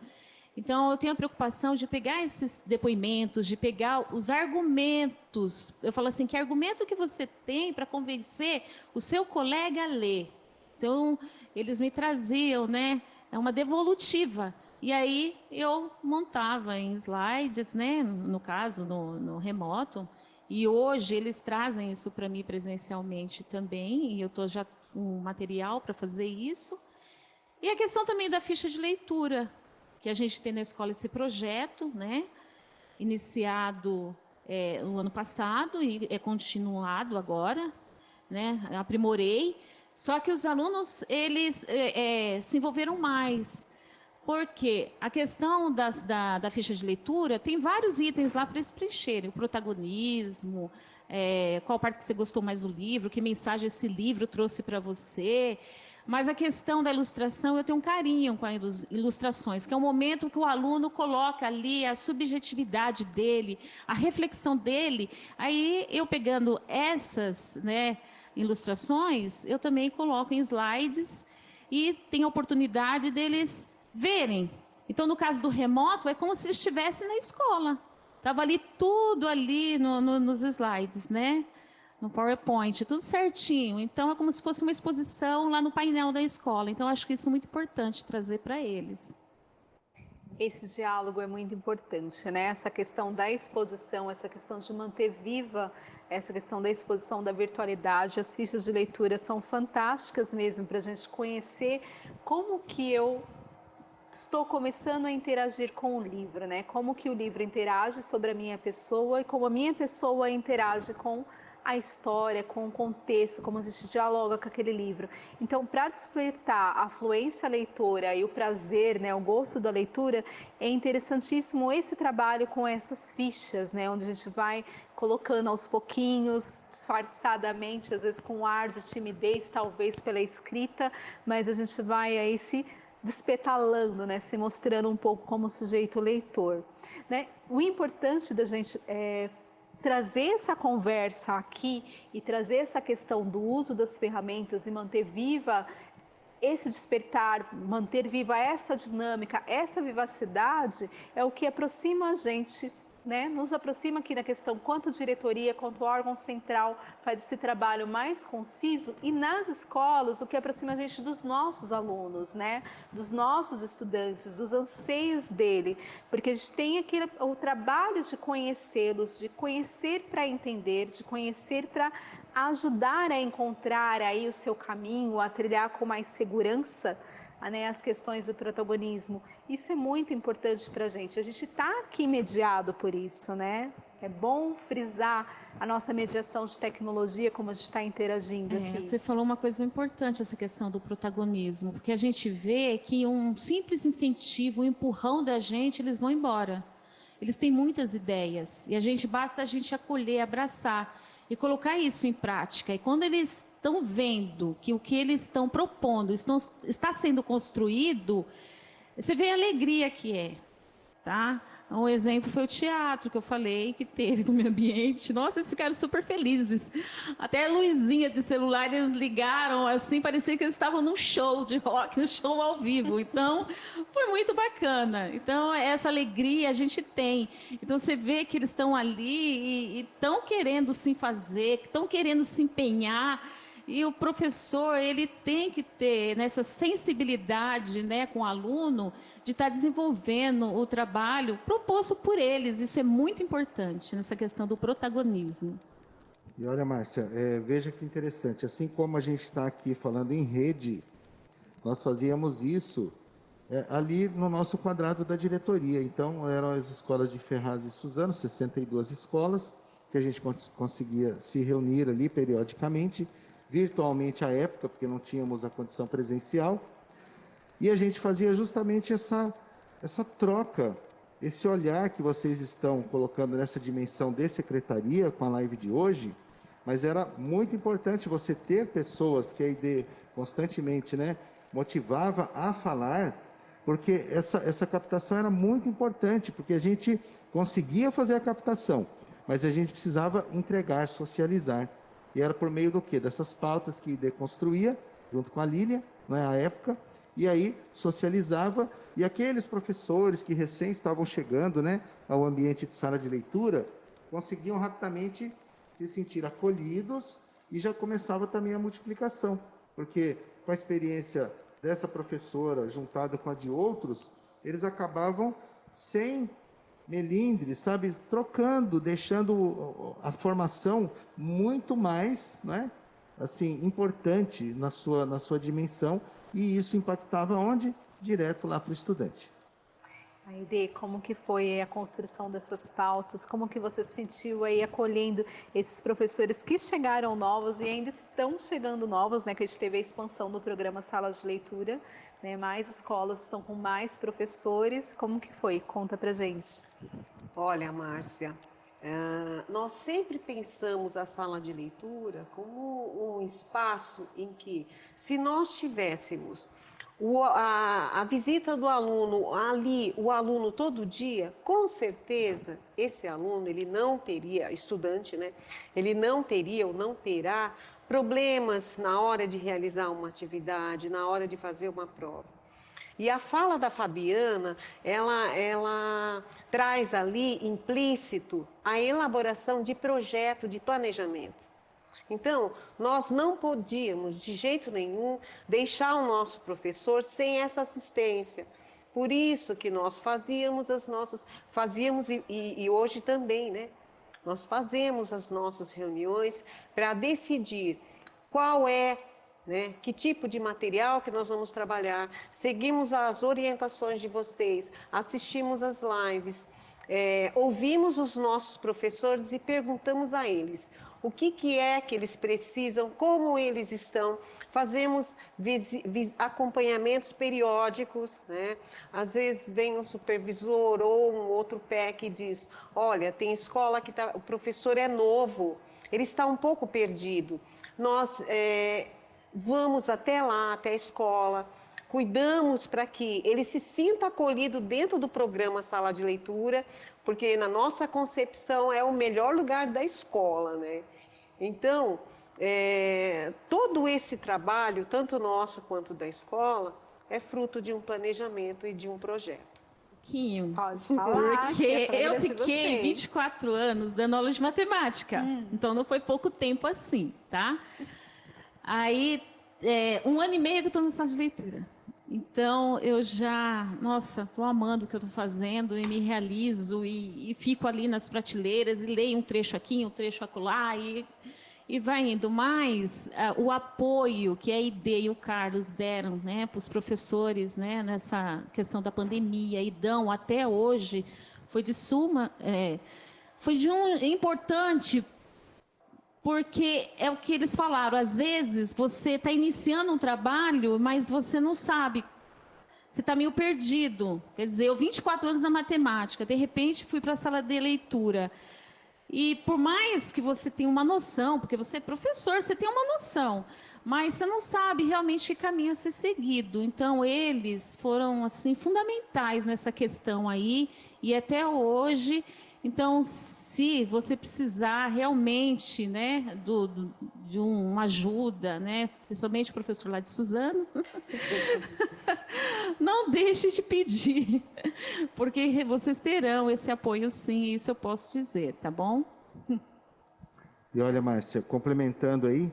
Então, eu tenho a preocupação de pegar esses depoimentos, de pegar os argumentos. Eu falo assim, que argumento que você tem para convencer o seu colega a ler? Então, eles me traziam, né, uma devolutiva. E aí eu montava em slides, né, no caso, no remoto, e hoje eles trazem isso para mim presencialmente também, e eu estou já com material para fazer isso. E a questão também da ficha de leitura, que a gente tem na escola esse projeto, né, iniciado no ano passado e é continuado agora, né, aprimorei, só que os alunos, eles se envolveram mais. Porque a questão da ficha de leitura tem vários itens lá para eles preencherem. O protagonismo, qual parte que você gostou mais do livro, que mensagem esse livro trouxe para você. Mas a questão da ilustração, eu tenho um carinho com as ilustrações, que é o momento que o aluno coloca ali a subjetividade dele, a reflexão dele. Aí, eu pegando essas, né, ilustrações, eu também coloco em slides e tenho a oportunidade deles verem Então, no caso do remoto, é como se ele estivesse na escola. Estava ali tudo ali nos slides, né? No PowerPoint, tudo certinho. Então, é como se fosse uma exposição lá no painel da escola. Então, acho que isso é muito importante trazer para eles. Esse diálogo é muito importante, né? Essa questão da exposição, essa questão de manter viva essa questão da exposição da virtualidade. As fichas de leitura são fantásticas mesmo para a gente conhecer como que eu estou começando a interagir com o livro, né? Como que o livro interage sobre a minha pessoa e como a minha pessoa interage com a história, com o contexto, como a gente dialoga com aquele livro. Então, para despertar a fluência leitora e o prazer, né, o gosto da leitura, é interessantíssimo esse trabalho com essas fichas, né, onde a gente vai colocando aos pouquinhos, disfarçadamente, às vezes com um ar de timidez, talvez pela escrita, mas a gente vai aí se despetalando, né, se mostrando um pouco como sujeito leitor, né? O importante da gente trazer essa conversa aqui e trazer essa questão do uso das ferramentas e manter viva esse despertar, manter viva essa dinâmica, essa vivacidade, é o que aproxima a gente, né? Nos aproxima aqui na questão quanto diretoria, quanto órgão central faz esse trabalho mais conciso, e nas escolas o que aproxima a gente dos nossos alunos, né? Dos nossos estudantes, dos anseios dele, porque a gente tem o trabalho de conhecê-los, de conhecer para entender, de conhecer para ajudar a encontrar aí o seu caminho, a trilhar com mais segurança, né, as questões do protagonismo. Isso é muito importante para a gente está aqui mediado por isso, né? É bom frisar a nossa mediação de tecnologia, como a gente está interagindo aqui. Você falou uma coisa importante, essa questão do protagonismo, porque a gente vê que um simples incentivo, um empurrão da gente, eles vão embora. Eles têm muitas ideias, e basta a gente acolher, abraçar e colocar isso em prática. E quando eles estão vendo que o que eles estão propondo está sendo construído, você vê a alegria que é, tá? Um exemplo foi o teatro que eu falei, que teve no meu ambiente. Nossa, eles ficaram super felizes. Até a luzinha de celular eles ligaram, assim, parecia que eles estavam num show de rock, num show ao vivo. Então, foi muito bacana. Então, essa alegria a gente tem. Então, você vê que eles estão ali e estão querendo se fazer, estão querendo se empenhar. E o professor, ele tem que ter nessa sensibilidade, né, com o aluno, de estar desenvolvendo o trabalho proposto por eles. Isso é muito importante nessa questão do protagonismo. E olha, Márcia, veja que interessante. Assim como a gente está aqui falando em rede, nós fazíamos isso ali no nosso quadrado da diretoria. Então, eram as escolas de Ferraz e Suzano, 62 escolas, que a gente conseguia se reunir ali periodicamente, virtualmente à época, porque não tínhamos a condição presencial, e a gente fazia justamente essa troca, esse olhar que vocês estão colocando nessa dimensão de secretaria com a live de hoje, mas era muito importante você ter pessoas que a ID constantemente, né, motivava a falar, porque essa captação era muito importante, porque a gente conseguia fazer a captação, mas a gente precisava entregar, socializar. E era por meio do quê? Dessas pautas que deconstruía, junto com a Lília, né, à época, e aí socializava, e aqueles professores que recém estavam chegando, né, ao ambiente de sala de leitura, conseguiam rapidamente se sentir acolhidos, e já começava também a multiplicação, porque com a experiência dessa professora, juntada com a de outros, eles acabavam sem melindre, sabe, trocando, deixando a formação muito mais, né, assim, importante na sua dimensão, e isso impactava onde? Direto lá para o estudante. Aide, como que foi a construção dessas pautas? Como que você se sentiu aí acolhendo esses professores que chegaram novos e ainda estão chegando novos, né? Que a gente teve a expansão do programa Salas de Leitura, né? Mais escolas estão com mais professores. Como que foi? Conta pra gente. Olha, Márcia, nós sempre pensamos a sala de leitura como um espaço em que, se nós tivéssemos a visita do aluno ali, o aluno todo dia, com certeza esse aluno, ele não teria, estudante, né? Ele não teria ou não terá problemas na hora de realizar uma atividade, na hora de fazer uma prova. E a fala da Fabiana, ela traz ali implícito a elaboração de projeto de planejamento. Então, nós não podíamos, de jeito nenhum, deixar o nosso professor sem essa assistência. Por isso que nós fazíamos e hoje também, né? Nós fazemos as nossas reuniões para decidir qual é, né, que tipo de material que nós vamos trabalhar, seguimos as orientações de vocês, assistimos as lives, ouvimos os nossos professores e perguntamos a eles o que é que eles precisam, como eles estão, fazemos acompanhamentos periódicos, né? Às vezes vem um supervisor ou um outro PEC e diz, olha, tem escola que o professor é novo, ele está um pouco perdido. Nós vamos até lá, até a escola, cuidamos para que ele se sinta acolhido dentro do programa Sala de Leitura, porque na nossa concepção é o melhor lugar da escola, né? Então, todo esse trabalho, tanto nosso quanto da escola, é fruto de um planejamento e de um projeto. Pode falar. Porque eu fiquei 24 anos dando aula de matemática, então não foi pouco tempo assim, tá? Aí, 1 ano e meio que eu estou na sala de leitura. Então, eu já, nossa, estou amando o que eu estou fazendo e me realizo e fico ali nas prateleiras e leio um trecho aqui, um trecho acolá e vai indo. Mas o apoio que a ID e o Carlos deram, né, para os professores, né, nessa questão da pandemia e dão até hoje, foi de suma, importante. Porque é o que eles falaram, às vezes você está iniciando um trabalho, mas você não sabe, você está meio perdido. Quer dizer, eu 24 anos na matemática, de repente fui para a sala de leitura. E por mais que você tenha uma noção, porque você é professor, você tem uma noção, mas você não sabe realmente que caminho a ser seguido. Então, eles foram assim fundamentais nessa questão aí, e até hoje. Então, se você precisar realmente, né, de uma ajuda, né, principalmente o professor lá de Suzano, não deixe de pedir, porque vocês terão esse apoio sim, isso eu posso dizer, tá bom? E olha, Márcia, complementando aí,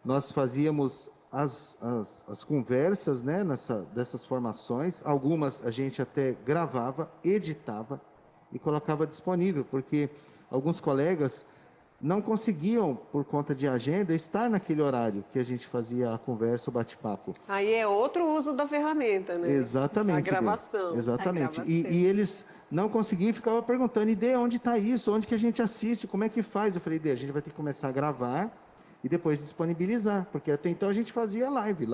nós fazíamos as conversas, né, dessas formações, algumas a gente até gravava, editava, e colocava disponível, porque alguns colegas não conseguiam, por conta de agenda, estar naquele horário que a gente fazia a conversa, o bate-papo. Aí é outro uso da ferramenta, né? Exatamente. A gravação. Exatamente. E eles não conseguiam e ficavam perguntando, Ide, onde está isso? Onde que a gente assiste? Como é que faz? Eu falei, Ide, a gente vai ter que começar a gravar e depois disponibilizar, porque até então a gente fazia live.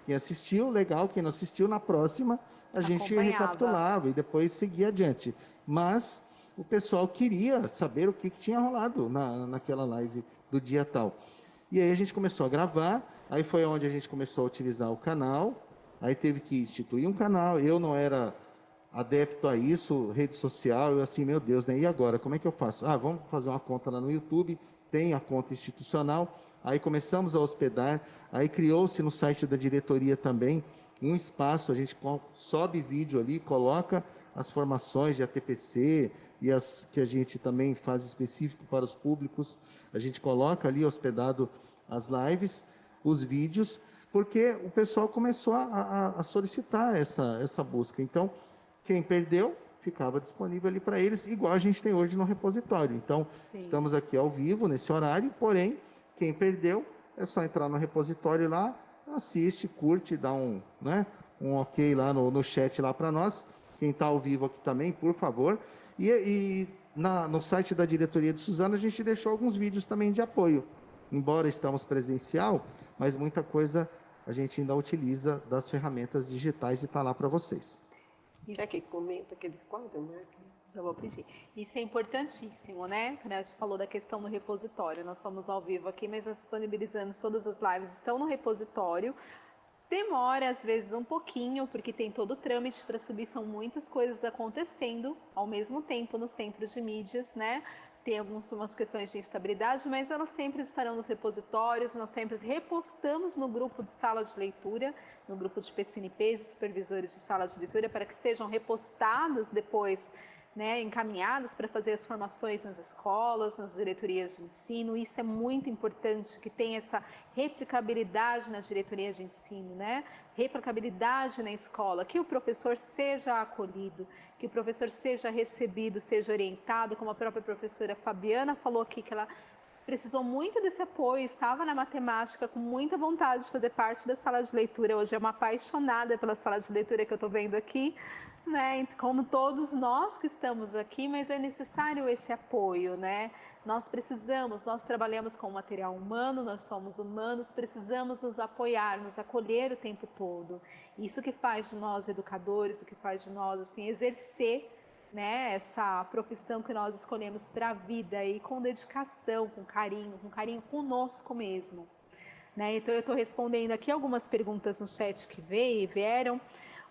Quem assistiu, legal. Quem não assistiu, na próxima a gente recapitulava e depois seguia adiante. Mas o pessoal queria saber o que tinha rolado naquela live do dia tal. E aí a gente começou a gravar, aí foi onde a gente começou a utilizar o canal, aí teve que instituir um canal, eu não era adepto a isso, rede social, eu assim, meu Deus, né? E agora, como é que eu faço? Vamos fazer uma conta lá no YouTube, tem a conta institucional, aí começamos a hospedar, aí criou-se no site da diretoria também um espaço, a gente sobe vídeo ali, coloca as formações de ATPC e as que a gente também faz específico para os públicos, a gente coloca ali hospedado as lives, os vídeos, porque o pessoal começou a solicitar essa busca. Então, quem perdeu, ficava disponível ali para eles, igual a gente tem hoje no repositório. Então, estamos aqui ao vivo, nesse horário, porém, quem perdeu, é só entrar no repositório lá, assiste, curte, dá um ok lá no chat lá para nós. Quem está ao vivo aqui também, por favor. E no site da diretoria de Suzano, a gente deixou alguns vídeos também de apoio. Embora estamos presencial, mas muita coisa a gente ainda utiliza das ferramentas digitais e está lá para vocês. Quer que comenta aquele quadro, Márcia? Já vou pedir. Isso é importantíssimo, né? Quando a gente falou da questão do repositório, nós somos ao vivo aqui, mas nós disponibilizamos todas as lives, estão no repositório. Demora, às vezes, um pouquinho, porque tem todo o trâmite para subir, são muitas coisas acontecendo ao mesmo tempo nos centros de mídias, né? tem algumas questões de instabilidade, mas elas sempre estarão nos repositórios, nós sempre repostamos no grupo de sala de leitura, no grupo de PCNPs, supervisores de sala de leitura, para que sejam repostados depois, né, encaminhadas para fazer as formações nas escolas, nas diretorias de ensino. Isso é muito importante, que tenha essa replicabilidade na diretoria de ensino, né? Replicabilidade na escola, que o professor seja acolhido, que o professor seja recebido, seja orientado, como a própria professora Fabiana falou aqui, que ela precisou muito desse apoio, estava na matemática com muita vontade de fazer parte da sala de leitura, hoje é uma apaixonada pela sala de leitura que eu estou vendo aqui, né? Como todos nós que estamos aqui, mas é necessário esse apoio, né? Nós precisamos, nós trabalhamos com material humano, nós somos humanos, precisamos nos apoiar, nos acolher o tempo todo. Isso que faz de nós educadores, o que faz de nós assim exercer, né, essa profissão que nós escolhemos para a vida e com dedicação, com carinho conosco mesmo, né? Então eu estou respondendo aqui algumas perguntas no chat que vieram.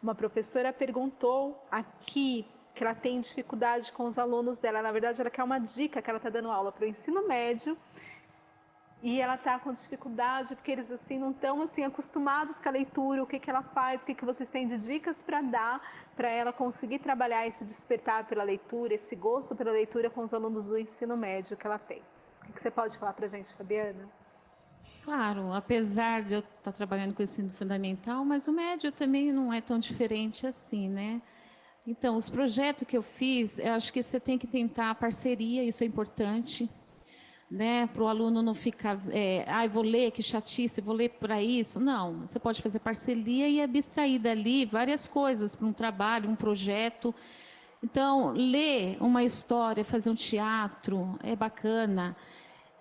Uma professora perguntou aqui que ela tem dificuldade com os alunos dela. Na verdade, ela quer uma dica, que ela está dando aula para o ensino médio e ela está com dificuldade porque eles assim não estão assim acostumados com a leitura. O que que ela faz? O que que vocês têm de dicas para dar para ela conseguir trabalhar esse despertar pela leitura, esse gosto pela leitura com os alunos do ensino médio que ela tem? O que você pode falar para a gente, Fabiana? Claro, apesar de eu estar trabalhando com o ensino fundamental, mas o médio também não é tão diferente assim, né? Então, os projetos que eu fiz, eu acho que você tem que tentar parceria, isso é importante, né? Para o aluno não ficar, eu vou ler, que chatice, vou ler para isso. Não, você pode fazer parceria e abstrair dali várias coisas para um trabalho, um projeto. Então, ler uma história, fazer um teatro, é bacana.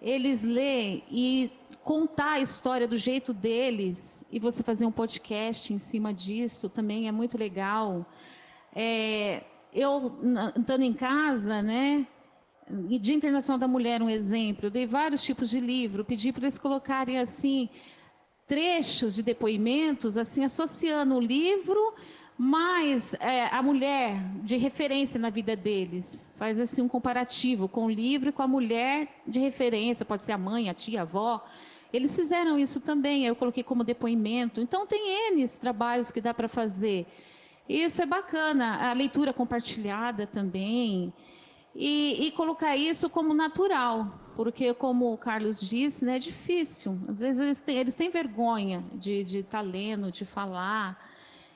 Eles lerem e contar a história do jeito deles, e você fazer um podcast em cima disso também é muito legal. Eu, estando em casa, né, Dia Internacional da Mulher, um exemplo, eu dei vários tipos de livro, pedi para eles colocarem assim, trechos de depoimentos, assim, associando o livro, mais a mulher de referência na vida deles. Faz assim um comparativo com o livro e com a mulher de referência, pode ser a mãe, a tia, a avó. Eles fizeram isso também, eu coloquei como depoimento. Então, tem N trabalhos que dá para fazer. Isso é bacana, a leitura compartilhada também. E colocar isso como natural, porque, como o Carlos disse, né, é difícil. Às vezes eles têm vergonha de estar lendo, de falar.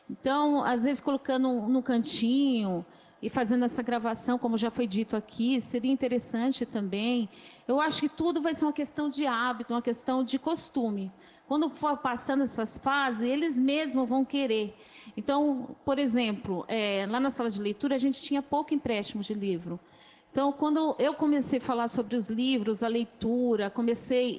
Então, às vezes, colocando no cantinho e fazendo essa gravação, como já foi dito aqui, seria interessante também. Eu acho que tudo vai ser uma questão de hábito, uma questão de costume. Quando for passando essas fases, eles mesmos vão querer. Então, por exemplo, lá na sala de leitura, a gente tinha pouco empréstimo de livro. Então, quando eu comecei a falar sobre os livros, a leitura,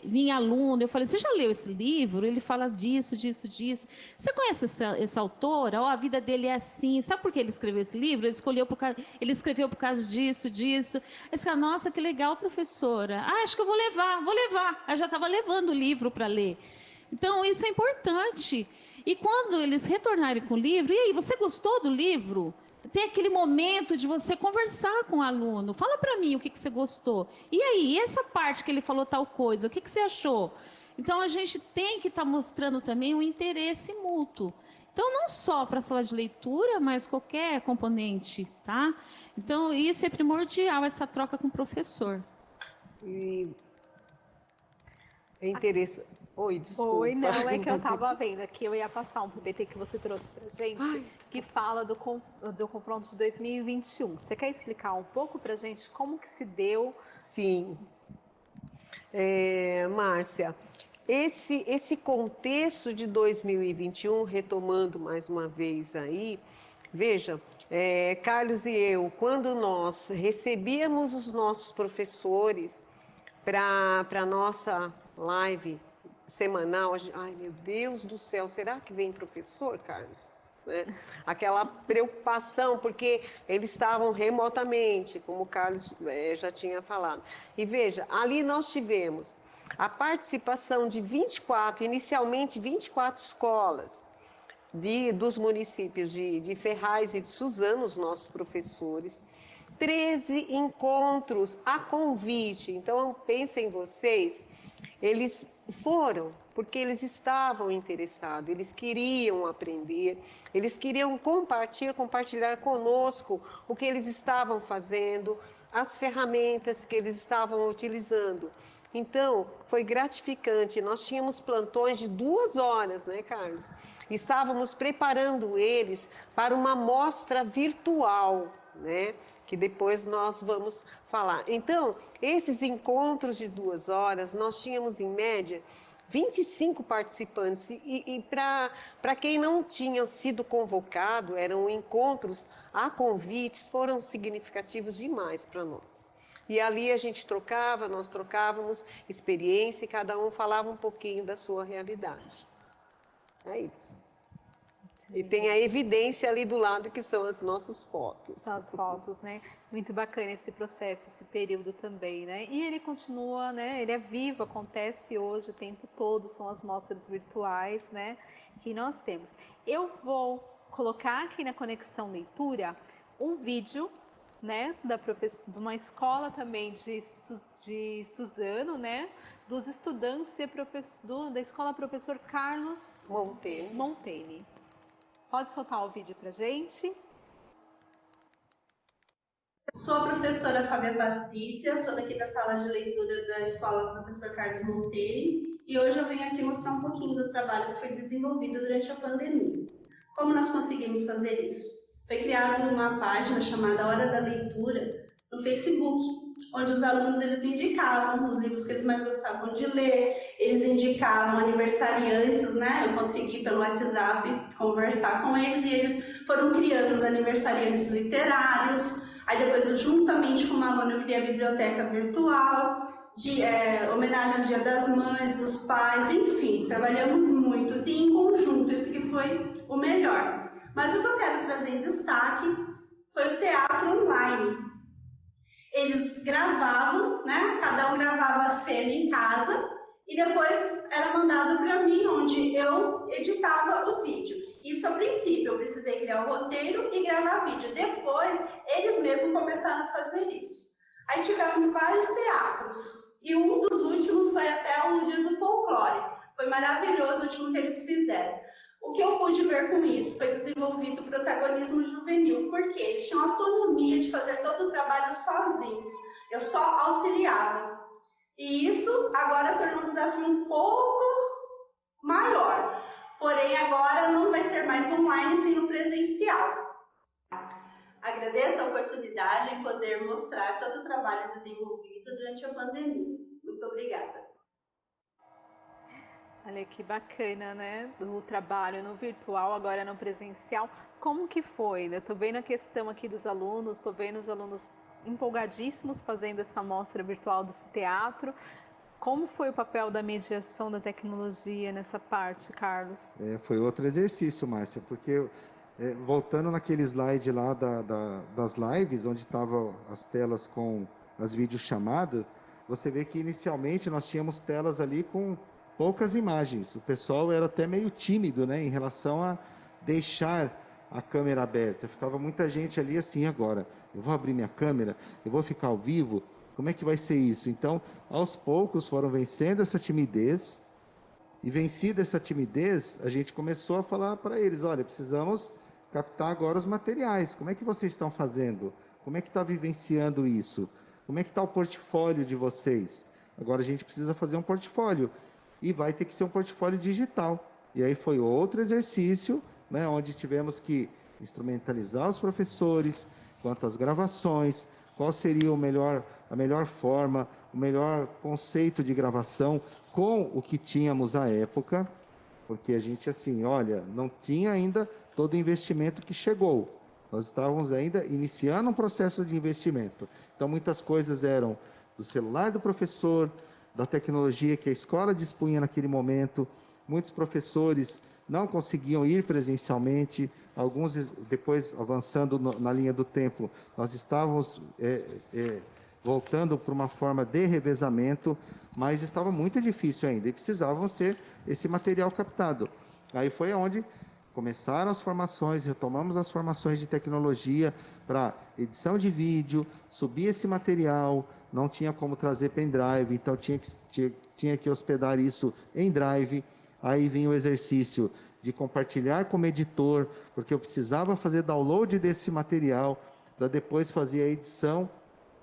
vinha aluno, eu falei, você já leu esse livro? Ele fala disso, disso, disso. Você conhece essa autora? A vida dele é assim. Sabe por que ele escreveu esse livro? Ele escreveu por causa disso, disso. Aí você fala, nossa, que legal, professora. Acho que eu vou levar. Aí já estava levando o livro para ler. Então, isso é importante. E quando eles retornarem com o livro, e aí, você gostou do livro? Tem aquele momento de você conversar com o aluno. Fala para mim o que você gostou. E aí, essa parte que ele falou tal coisa, o que você achou? Então, a gente tem que estar mostrando também um interesse mútuo. Então, não só para a sala de leitura, mas qualquer componente, tá? Então, isso é primordial, essa troca com o professor. E é interessante. Oi, desculpa. Oi, não, é que eu estava vendo aqui, eu ia passar um PPT que você trouxe para gente, que fala do confronto de 2021. Você quer explicar um pouco para a gente como que se deu? Sim. Márcia, esse contexto de 2021, retomando mais uma vez aí, veja, Carlos e eu, quando nós recebíamos os nossos professores para a nossa live semanal, ai meu Deus do céu, será que vem professor, Carlos? Né? Aquela preocupação, porque eles estavam remotamente, como o Carlos já tinha falado. E veja, ali nós tivemos a participação de inicialmente 24 escolas dos municípios de Ferraz e de Suzano, os nossos professores. 13 encontros a convite. Então, pensem vocês, eles foram porque eles estavam interessados, eles queriam aprender, eles queriam compartilhar conosco o que eles estavam fazendo, as ferramentas que eles estavam utilizando. Então, foi gratificante. Nós tínhamos plantões de 2 horas, né, Carlos? Estávamos preparando eles para uma mostra virtual, né? Que depois nós vamos falar. Então, esses encontros de 2 horas, nós tínhamos em média 25 participantes. E para quem não tinha sido convocado, eram encontros a convites, foram significativos demais para nós. E ali a gente nós trocávamos experiência e cada um falava um pouquinho da sua realidade. É isso. E tem a evidência ali do lado que são as nossas fotos. São as fotos, né? Muito bacana esse processo, esse período também, né? E ele continua, né? Ele é vivo, acontece hoje o tempo todo, são as mostras virtuais, né? Que nós temos. Eu vou colocar aqui na Conexão Leitura um vídeo, né? De uma escola também de Suzano, né? Dos estudantes e da escola Professor Carlos Monteni. Pode soltar o vídeo pra gente. Sou a professora Fábia Patrícia, sou daqui da sala de leitura da escola Professor Carlos Monteni e hoje eu venho aqui mostrar um pouquinho do trabalho que foi desenvolvido durante a pandemia. Como nós conseguimos fazer isso? Foi criada uma página chamada Hora da Leitura no Facebook, onde os alunos eles indicavam os livros que eles mais gostavam de ler, eles indicavam aniversariantes, né? Eu consegui pelo WhatsApp conversar com eles e eles foram criando os aniversariantes literários. Aí depois, juntamente com uma aluna, eu criei a biblioteca virtual, de homenagem ao Dia das Mães, dos Pais, enfim, trabalhamos muito e em conjunto, isso que foi o melhor. Mas o que eu quero trazer em destaque foi o teatro online. Eles gravavam, né? Cada um gravava a cena em casa e depois era mandado para mim, onde eu editava o vídeo. Isso a princípio, eu precisei criar o roteiro e gravar vídeo. Depois, eles mesmos começaram a fazer isso. Aí tivemos vários teatros e um dos últimos foi até o Dia do Folclore. Foi maravilhoso o último que eles fizeram. O que eu pude ver com isso foi desenvolvido o protagonismo juvenil, porque eles tinham autonomia de fazer todo o trabalho sozinhos. Eu só auxiliava. E isso agora tornou um desafio um pouco maior. Porém, agora não vai ser mais online, ensino presencial. Agradeço a oportunidade em poder mostrar todo o trabalho desenvolvido durante a pandemia. Muito obrigada. Olha que bacana, né? O trabalho no virtual, agora no presencial. Como que foi? Eu estou vendo a questão aqui dos alunos, estou vendo os alunos empolgadíssimos fazendo essa mostra virtual desse teatro. Como foi o papel da mediação da tecnologia nessa parte, Carlos? Foi outro exercício, Márcia, porque voltando naquele slide lá das lives, onde estavam as telas com as videochamadas, você vê que inicialmente nós tínhamos telas ali com poucas imagens. O pessoal era até meio tímido, né, em relação a deixar a câmera aberta. Ficava muita gente ali assim, agora, eu vou abrir minha câmera, eu vou ficar ao vivo, como é que vai ser isso? Então, aos poucos foram vencendo essa timidez, e vencida essa timidez, a gente começou a falar para eles, olha, precisamos captar agora os materiais, como é que vocês estão fazendo? Como é que está vivenciando isso? Como é que está o portfólio de vocês? Agora a gente precisa fazer um portfólio, e vai ter que ser um portfólio digital. E aí foi outro exercício, né, onde tivemos que instrumentalizar os professores, quanto às gravações, qual seria a melhor forma, o melhor conceito de gravação com o que tínhamos à época, porque a gente, assim, olha, não tinha ainda todo o investimento que chegou. Nós estávamos ainda iniciando um processo de investimento. Então, muitas coisas eram do celular do professor, da tecnologia que a escola dispunha naquele momento. Muitos professores não conseguiam ir presencialmente, alguns depois avançando na linha do tempo, nós estávamos voltando para uma forma de revezamento, mas estava muito difícil ainda e precisávamos ter esse material captado. Aí foi onde começaram as formações, retomamos as formações de tecnologia para edição de vídeo, subir esse material, não tinha como trazer pendrive, então tinha que hospedar isso em drive. Aí vinha o exercício de compartilhar como editor, porque eu precisava fazer download desse material para depois fazer a edição,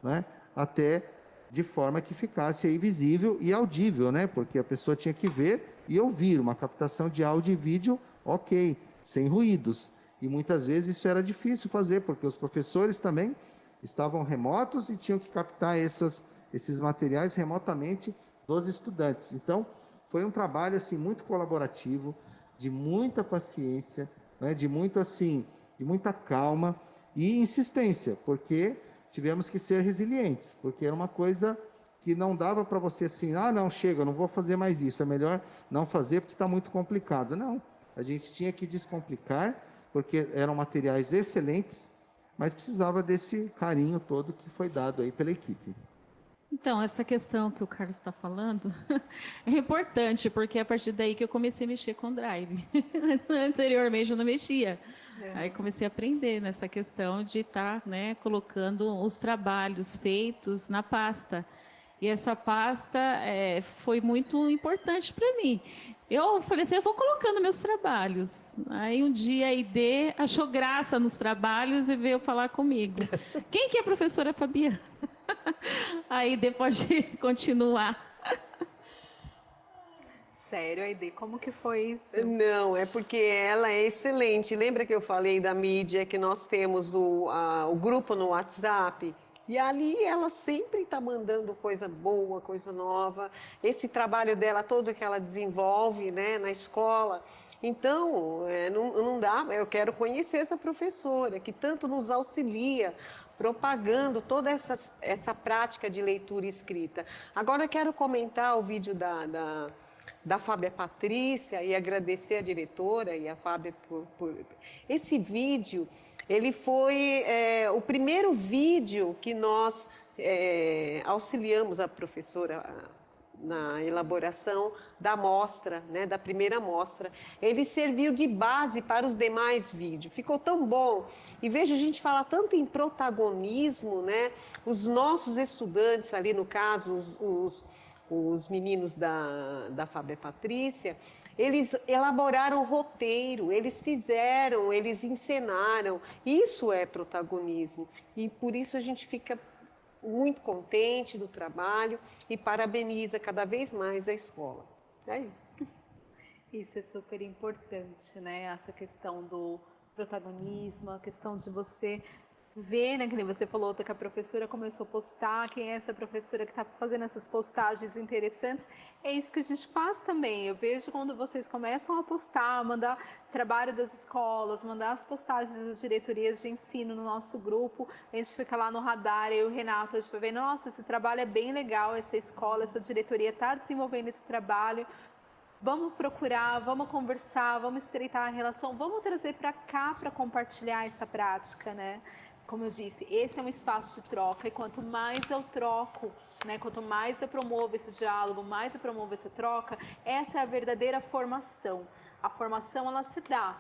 né, até de forma que ficasse aí visível e audível, né, porque a pessoa tinha que ver e ouvir, uma captação de áudio e vídeo, ok, sem ruídos. E muitas vezes isso era difícil fazer, porque os professores também estavam remotos e tinham que captar esses materiais remotamente dos estudantes. Então, foi um trabalho assim muito colaborativo, de muita paciência, né, de muita calma e insistência, porque tivemos que ser resilientes, porque era uma coisa que não dava para você assim, não, chega, eu não vou fazer mais isso, é melhor não fazer porque está muito complicado. Não, a gente tinha que descomplicar, porque eram materiais excelentes, mas precisava desse carinho todo que foi dado aí pela equipe. Então, essa questão que o Carlos está falando é importante, porque é a partir daí que eu comecei a mexer com Drive. Anteriormente eu não mexia. Aí comecei a aprender nessa questão de estar, né, colocando os trabalhos feitos na pasta. E essa pasta foi muito importante para mim. Eu falei assim, eu vou colocando meus trabalhos. Aí um dia a ID achou graça nos trabalhos e veio falar comigo. Quem que é a professora Fabiana? Aí depois de continuar. Sério, Aide, como que foi isso? Não, é porque ela é excelente. Lembra que eu falei da mídia, que nós temos o grupo no WhatsApp? E ali ela sempre está mandando coisa boa, coisa nova. Esse trabalho dela todo que ela desenvolve, né, na escola. Então, não dá, eu quero conhecer essa professora que tanto nos auxilia, propagando toda essa prática de leitura e escrita. Agora eu quero comentar o vídeo da Fábia Patrícia e agradecer a diretora e a Fábia por... Esse vídeo, ele foi o primeiro vídeo que nós auxiliamos a professora na elaboração da amostra, né, da primeira amostra. Ele serviu de base para os demais vídeos. Ficou tão bom. E veja, a gente fala tanto em protagonismo, né? Os nossos estudantes ali, no caso, os meninos da Fábia Patrícia, eles elaboraram o roteiro, eles fizeram, eles encenaram. Isso é protagonismo. E por isso a gente fica muito contente do trabalho e parabeniza cada vez mais a escola. É isso. Isso é super importante, né? Essa questão do protagonismo, a questão de você ver, né, que nem você falou, que a professora começou a postar, quem é essa professora que está fazendo essas postagens interessantes, é isso que a gente faz também. Eu vejo quando vocês começam a postar, mandar trabalho das escolas, mandar as postagens das diretorias de ensino no nosso grupo, a gente fica lá no radar, eu e o Renato, a gente vai ver, nossa, esse trabalho é bem legal, essa escola, essa diretoria está desenvolvendo esse trabalho, vamos procurar, vamos conversar, vamos estreitar a relação, vamos trazer para cá para compartilhar essa prática, né? Como eu disse, esse é um espaço de troca e quanto mais eu troco, né, quanto mais eu promovo esse diálogo, mais eu promovo essa troca, essa é a verdadeira formação. A formação, ela se dá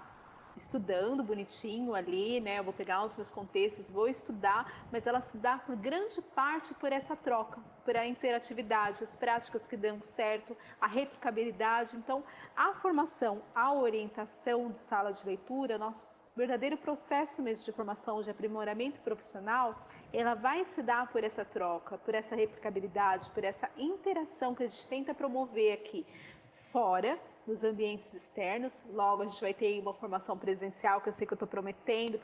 estudando bonitinho ali, né, eu vou pegar os meus contextos, vou estudar, mas ela se dá por grande parte por essa troca, por a interatividade, as práticas que dão certo, a replicabilidade. Então, a formação, a orientação de sala de leitura, nosso verdadeiro processo mesmo de formação, de aprimoramento profissional, ela vai se dar por essa troca, por essa replicabilidade, por essa interação que a gente tenta promover aqui fora, nos ambientes externos. Logo a gente vai ter uma formação presencial, que eu sei que eu estou prometendo,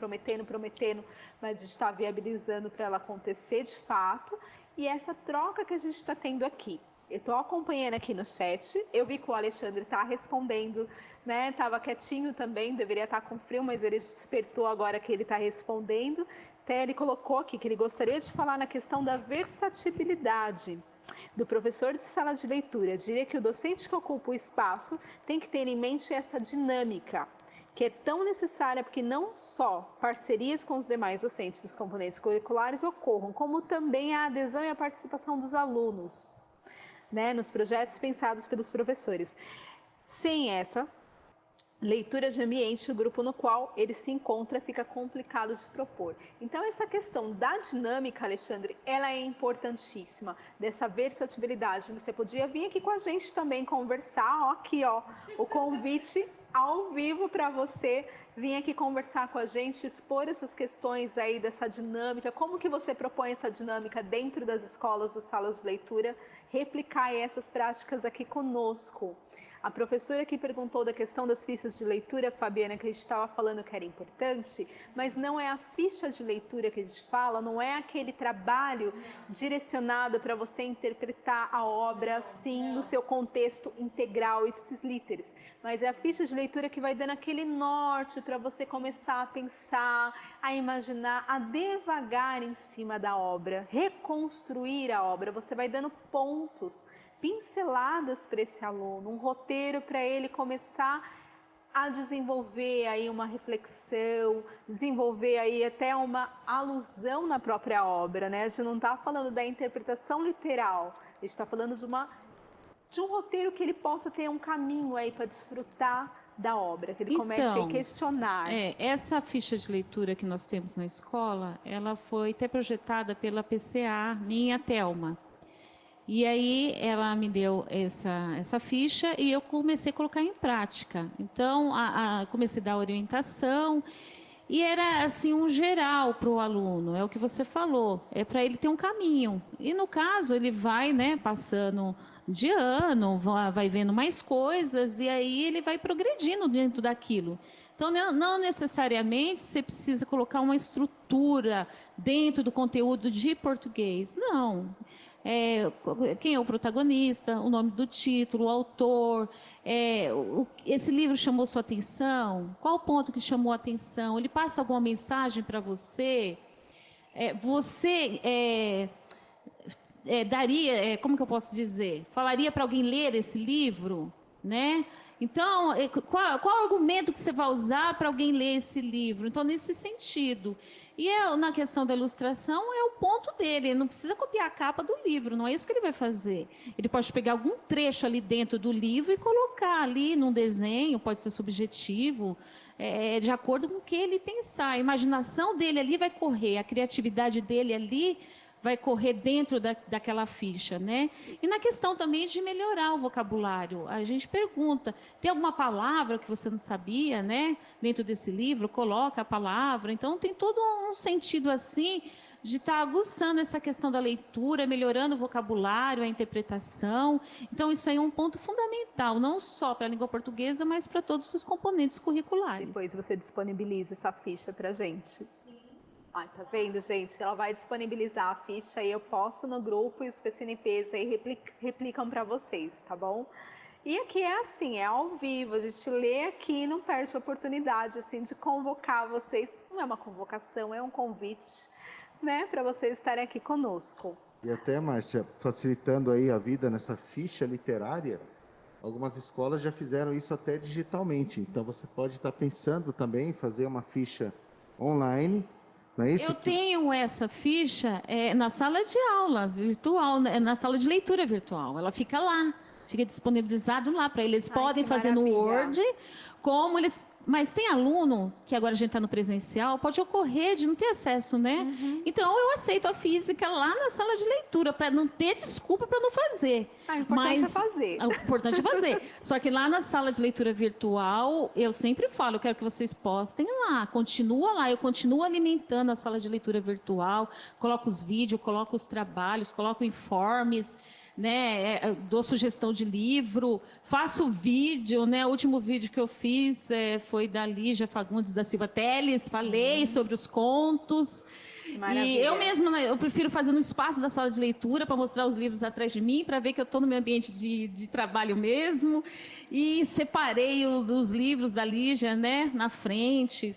mas a gente está viabilizando para ela acontecer de fato, e essa troca que a gente está tendo aqui. Eu estou acompanhando aqui no chat, eu vi que o Alexandre está respondendo, né? Estava quietinho também, deveria estar com frio, mas ele despertou agora que ele está respondendo. Até ele colocou aqui que ele gostaria de falar na questão da versatilidade do professor de sala de leitura. Eu diria que o docente que ocupa o espaço tem que ter em mente essa dinâmica, que é tão necessária, porque não só parcerias com os demais docentes dos componentes curriculares ocorram, como também a adesão e a participação dos alunos, né, nos projetos pensados pelos professores. Sem essa leitura de ambiente, o grupo no qual ele se encontra fica complicado de propor. Então, essa questão da dinâmica, Alexandre, ela é importantíssima, dessa versatilidade. Você podia vir aqui com a gente também conversar, ó, aqui, ó, o convite ao vivo para você vir aqui conversar com a gente, expor essas questões aí dessa dinâmica, como que você propõe essa dinâmica dentro das escolas, das salas de leitura, replicar essas práticas aqui conosco. A professora que perguntou da questão das fichas de leitura, Fabiana, que a gente estava falando que era importante, mas não é a ficha de leitura que a gente fala, não é aquele trabalho direcionado para você interpretar a obra, assim, no seu contexto integral, ipsis literis, mas é a ficha de leitura que vai dando aquele norte para você começar a pensar, a imaginar, a devagar em cima da obra, reconstruir a obra, você vai dando pontos, pinceladas para esse aluno, um roteiro para ele começar a desenvolver aí uma reflexão, desenvolver aí até uma alusão na própria obra, né? A gente não está falando da interpretação literal, a gente está falando de um roteiro que ele possa ter um caminho aí para desfrutar da obra, que ele comece a questionar. Essa ficha de leitura que nós temos na escola, ela foi até projetada pela PCA, minha Thelma. E aí ela me deu essa ficha e eu comecei a colocar em prática. Então, comecei a dar orientação e era assim um geral para o aluno, é o que você falou, é para ele ter um caminho. E no caso, ele vai, né, passando de ano, vai vendo mais coisas e aí ele vai progredindo dentro daquilo. Então, não necessariamente você precisa colocar uma estrutura dentro do conteúdo de português, não. Quem é o protagonista, o nome do título, o autor, esse livro chamou sua atenção, qual o ponto que chamou a atenção, ele passa alguma mensagem para você, daria, como que eu posso dizer, falaria para alguém ler esse livro, né? Então, qual o argumento que você vai usar para alguém ler esse livro? Então, nesse sentido. E na questão da ilustração, é o ponto dele. Ele não precisa copiar a capa do livro, não é isso que ele vai fazer. Ele pode pegar algum trecho ali dentro do livro e colocar ali num desenho, pode ser subjetivo, de acordo com o que ele pensar. A imaginação dele ali vai correr, a criatividade dele ali vai correr dentro daquela ficha, né? E na questão também de melhorar o vocabulário, a gente pergunta, tem alguma palavra que você não sabia, né? Dentro desse livro, coloca a palavra. Então, tem todo um sentido assim de estar aguçando essa questão da leitura, melhorando o vocabulário, a interpretação. Então, isso aí é um ponto fundamental, não só para a língua portuguesa, mas para todos os componentes curriculares. Depois você disponibiliza essa ficha para a gente. Sim. Ai, tá vendo, gente? Ela vai disponibilizar a ficha e eu posto no grupo e os PCNPs aí replicam para vocês, tá bom? E aqui é assim, é ao vivo, a gente lê aqui e não perde a oportunidade, assim, de convocar vocês. Não é uma convocação, é um convite, né, para vocês estarem aqui conosco. E até, Márcia, facilitando aí a vida nessa ficha literária, algumas escolas já fizeram isso até digitalmente. Então, você pode estar pensando também em fazer uma ficha online. Não é isso? Eu tenho essa ficha na sala de aula virtual, na sala de leitura virtual. Ela fica lá, fica disponibilizado lá para eles. Podem fazer no Word, como eles... Mas tem aluno, que agora a gente está no presencial, pode ocorrer de não ter acesso, né? Uhum. Então, eu aceito a física lá na sala de leitura, para não ter desculpa para não fazer. O importante é fazer. O importante é fazer. Só que lá na sala de leitura virtual, eu sempre falo, eu quero que vocês postem lá, continua lá, eu continuo alimentando a sala de leitura virtual, coloco os vídeos, coloco os trabalhos, coloco informes, né, dou sugestão de livro, faço vídeo, né, o último vídeo que eu fiz foi da Lígia Fagundes da Silva Teles, falei sobre os contos. Maravilha. E eu mesma, eu prefiro fazer no espaço da sala de leitura para mostrar os livros atrás de mim, para ver que eu estou no meu ambiente de trabalho mesmo, e separei os livros da Lígia, né, na frente,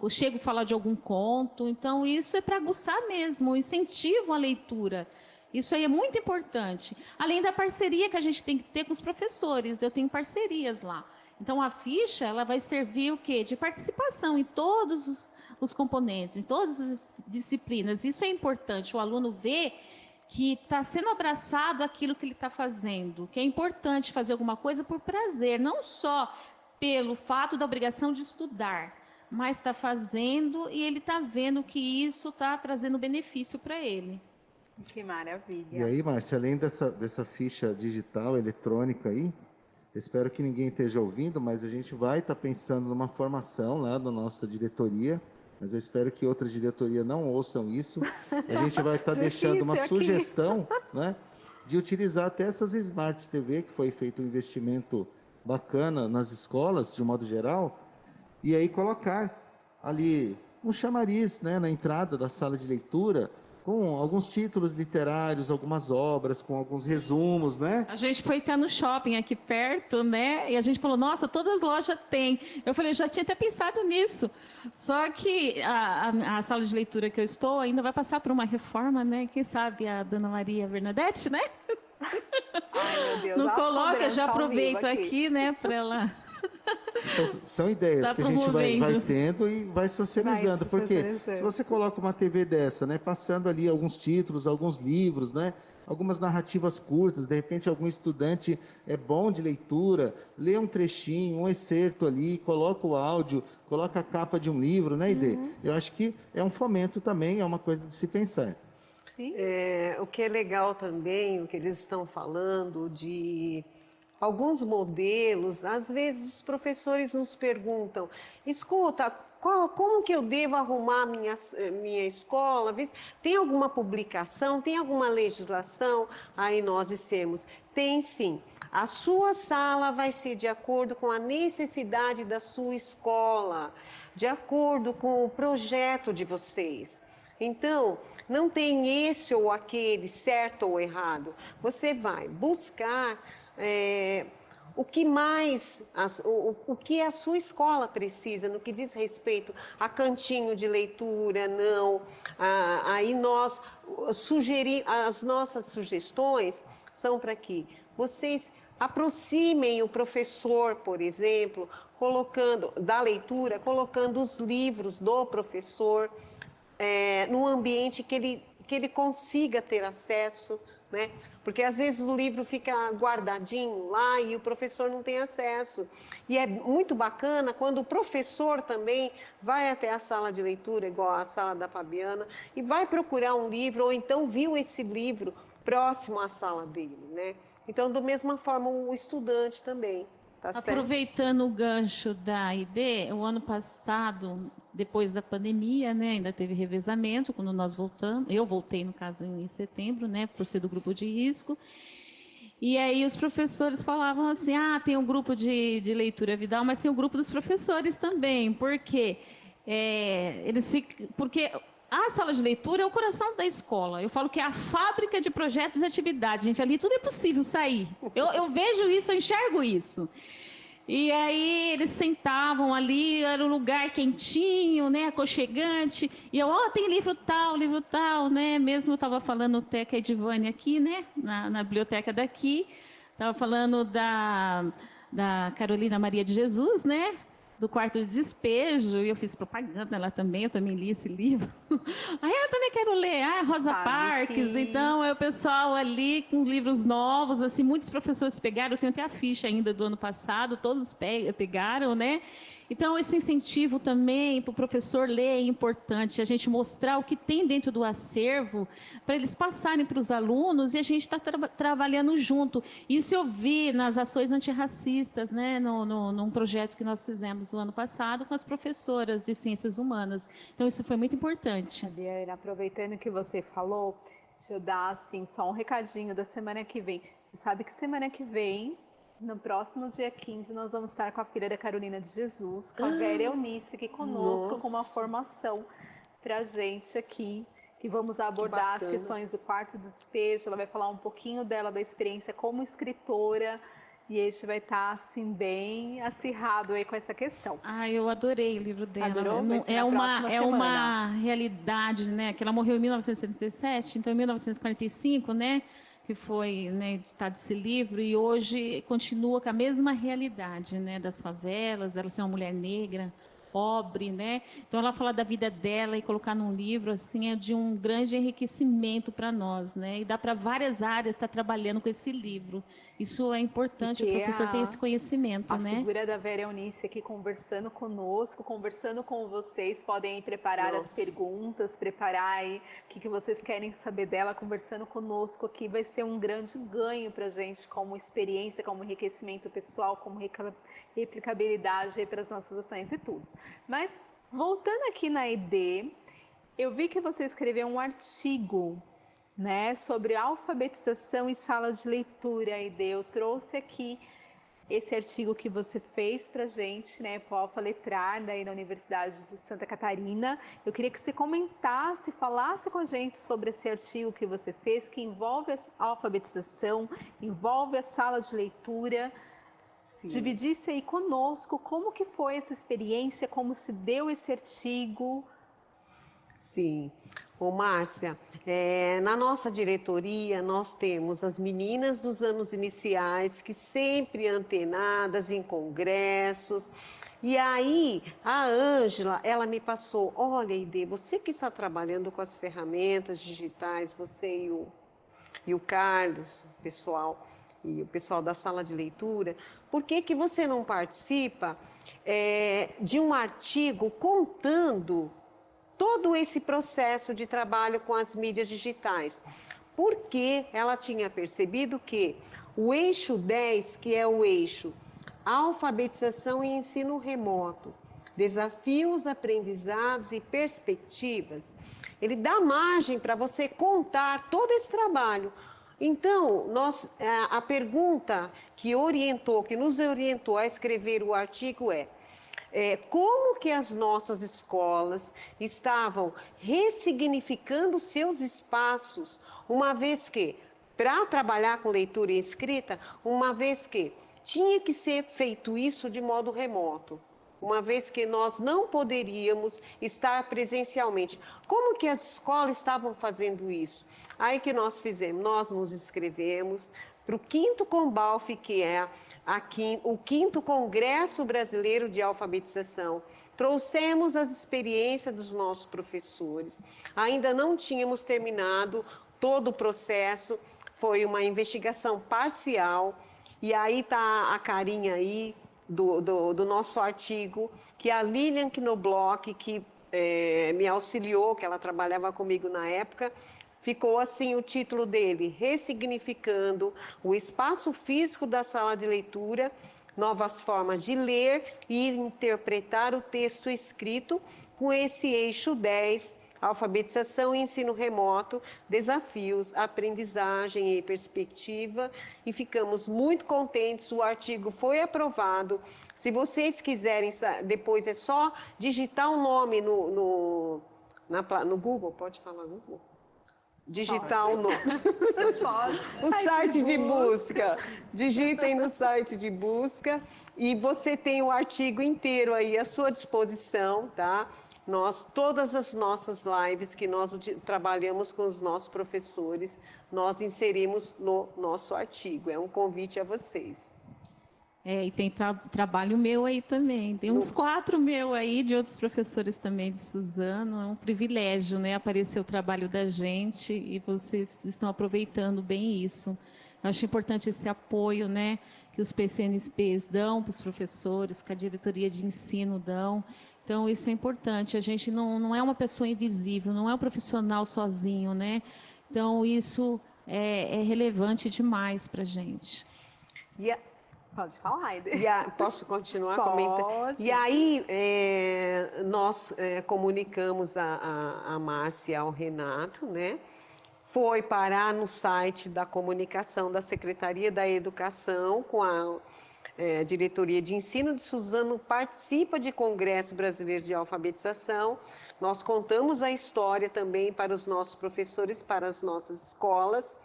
chego a falar de algum conto, então isso é para aguçar mesmo, incentivo à leitura. Isso aí é muito importante. Além da parceria que a gente tem que ter com os professores, eu tenho parcerias lá. Então, a ficha, ela vai servir o quê? De participação em todos os componentes, em todas as disciplinas. Isso é importante, o aluno vê que está sendo abraçado aquilo que ele está fazendo, que é importante fazer alguma coisa por prazer, não só pelo fato da obrigação de estudar, mas está fazendo e ele está vendo que isso está trazendo benefício para ele. Que maravilha. E aí, Márcia, além dessa ficha digital, eletrônica aí, espero que ninguém esteja ouvindo, mas a gente vai estar pensando numa formação lá da nossa diretoria, mas eu espero que outras diretorias não ouçam isso. A gente vai estar deixando uma sugestão, né, de utilizar até essas Smart TV, que foi feito um investimento bacana nas escolas, de um modo geral, e aí colocar ali um chamariz, né, na entrada da sala de leitura, com alguns títulos literários, algumas obras, com alguns resumos, né? A gente foi estar no shopping aqui perto, né? E a gente falou, nossa, todas as lojas têm. Eu falei, já tinha até pensado nisso. Só que a sala de leitura que eu estou ainda vai passar por uma reforma, né? Quem sabe a dona Maria Bernadette, né? Ai, meu Deus. Não coloca, cobrança já ao vivo aproveito aqui, né? Para ela... Então, são ideias Tá que a gente vai promovendo. tendo e vai socializando. Porque socializando. se você coloca uma TV dessa, né, passando ali alguns títulos, alguns livros, né, algumas narrativas curtas, de repente algum estudante é bom de leitura, lê um trechinho, um excerto ali, coloca o áudio, coloca a capa de um livro, né, Ide? Eu acho que é um fomento também, é uma coisa de se pensar. Sim. O que é legal também, o que eles estão falando de alguns modelos, às vezes os professores nos perguntam, escuta, como que eu devo arrumar minha escola? Tem alguma publicação, tem alguma legislação? Aí nós dissemos, tem sim. A sua sala vai ser de acordo com a necessidade da sua escola, de acordo com o projeto de vocês. Então, não tem esse ou aquele, certo ou errado. Você vai buscar o que mais, o que a sua escola precisa, no que diz respeito a cantinho de leitura, não. Aí nós sugerimos, as nossas sugestões são para que vocês aproximem o professor, por exemplo, da leitura, colocando os livros do professor num ambiente que ele consiga ter acesso, né? Porque às vezes o livro fica guardadinho lá e o professor não tem acesso. E é muito bacana quando o professor também vai até a sala de leitura, igual a sala da Fabiana, e vai procurar um livro, ou então viu esse livro próximo à sala dele, né? Então, da mesma forma, o estudante também. Tá certo? Aproveitando o gancho da ID, o ano passado, depois da pandemia, né, ainda teve revezamento, quando nós voltamos, eu voltei, no caso, em setembro, né, por ser do grupo de risco, e aí os professores falavam assim, tem um grupo de leitura Vidal, mas tem o grupo dos professores também, porque porque a sala de leitura é o coração da escola. Eu falo que é a fábrica de projetos e atividades. Gente, ali tudo é possível sair. Eu vejo isso, eu enxergo isso. E aí eles sentavam ali, era um lugar quentinho, né, aconchegante. E eu, tem livro tal, né? Mesmo eu estava falando até com a Edivane aqui, né, na biblioteca daqui. Estava falando da Carolina Maria de Jesus, né? Do quarto de despejo, e eu fiz propaganda lá também, eu também li esse livro. Aí eu também quero ler, Rosa Parks, então é o pessoal ali com livros novos, assim, muitos professores pegaram, eu tenho até a ficha ainda do ano passado, todos pegaram, né? Então, esse incentivo também para o professor ler é importante, a gente mostrar o que tem dentro do acervo, para eles passarem para os alunos e a gente está trabalhando junto. Isso eu vi nas ações antirracistas, né, num projeto que nós fizemos no ano passado com as professoras de ciências humanas. Então, isso foi muito importante. Fabiana, aproveitando que você falou, deixa eu dar assim, só um recadinho da semana que vem. Você sabe que semana que vem, no próximo dia 15, nós vamos estar com a filha da Carolina de Jesus, com a Vera Eunice, aqui conosco, com uma formação para a gente aqui, que vamos abordar as questões do quarto do despejo. Ela vai falar um pouquinho dela, da experiência como escritora, e a gente vai estar, assim, bem acirrado aí com essa questão. Eu adorei o livro dela. Adorou? É uma realidade, né? Que ela morreu em 1977, então em 1945, né? Que foi, né, editado esse livro, e hoje continua com a mesma realidade, né, das favelas, ela ser uma mulher negra, pobre, né? Então ela fala da vida dela e colocar num livro assim é de um grande enriquecimento para nós, né? E dá para várias áreas estar trabalhando com esse livro. Isso é importante, o professor ter esse conhecimento, a né? figura da Vera Eunice aqui conversando conosco, conversando com vocês, podem aí preparar as perguntas, preparar aí o que vocês querem saber dela, conversando conosco aqui, vai ser um grande ganho para a gente como experiência, como enriquecimento pessoal, como replicabilidade para as nossas ações e tudo. Mas, voltando aqui na ED, eu vi que você escreveu um artigo, né, sobre alfabetização e sala de leitura, ED. Eu trouxe aqui esse artigo que você fez para a gente, né, para o Alfa Letrar, daí da Universidade de Santa Catarina. Eu queria que você comentasse, falasse com a gente sobre esse artigo que você fez, que envolve a alfabetização, envolve a sala de leitura. Sim. Dividisse aí conosco como que foi essa experiência, como se deu esse artigo. Sim. Ô, Márcia, na nossa diretoria nós temos as meninas dos anos iniciais que sempre antenadas em congressos. E aí a Ângela, ela me passou, olha, Ide, você que está trabalhando com as ferramentas digitais, você e o Carlos, pessoal, e o pessoal da sala de leitura, por que você não participa de um artigo contando todo esse processo de trabalho com as mídias digitais? Porque ela tinha percebido que o eixo 10, que é o eixo alfabetização e ensino remoto, desafios, aprendizados e perspectivas, ele dá margem para você contar todo esse trabalho. Então, a pergunta que nos orientou a escrever o artigo como que as nossas escolas estavam ressignificando seus espaços, uma vez que, para trabalhar com leitura e escrita, uma vez que tinha que ser feito isso de modo remoto, uma vez que nós não poderíamos estar presencialmente. Como que as escolas estavam fazendo isso? Aí que nós fizemos, nós nos inscrevemos para o 5º Combalf, que é o 5º Congresso Brasileiro de Alfabetização. Trouxemos as experiências dos nossos professores. Ainda não tínhamos terminado todo o processo, foi uma investigação parcial. E aí está a carinha aí do nosso artigo, que a Lilian Knobloch, que me auxiliou, que ela trabalhava comigo na época, ficou assim o título dele, Ressignificando o espaço físico da sala de leitura, novas formas de ler e interpretar o texto escrito, com esse eixo 10, alfabetização e ensino remoto, desafios, aprendizagem e perspectiva, e ficamos muito contentes, o artigo foi aprovado. Se vocês quiserem, depois é só digitar um nome no Google, pode falar Google? Digitar o nome. O site de busca. Digitem no site de busca e você tem o artigo inteiro aí à sua disposição, tá? Todas as nossas lives que nós trabalhamos com os nossos professores, nós inserimos no nosso artigo. É um convite a vocês. E tem trabalho meu aí também. Tem uns 4 meu aí, de outros professores também de Suzano. É um privilégio, né, aparecer o trabalho da gente e vocês estão aproveitando bem isso. Eu acho importante esse apoio, né, que os PCNPs dão para os professores, que a diretoria de ensino dão. Então, isso é importante. A gente não é uma pessoa invisível, não é um profissional sozinho, né? Então, isso é relevante demais para a gente. Pode falar, Aide. Posso continuar comentando? Pode. E aí, nós comunicamos a Márcia e ao Renato, né? Foi parar no site da comunicação da Secretaria da Educação, com a Diretoria de Ensino de Suzano, participa de Congresso Brasileiro de Alfabetização. Nós contamos a história também para os nossos professores, para as nossas escolas,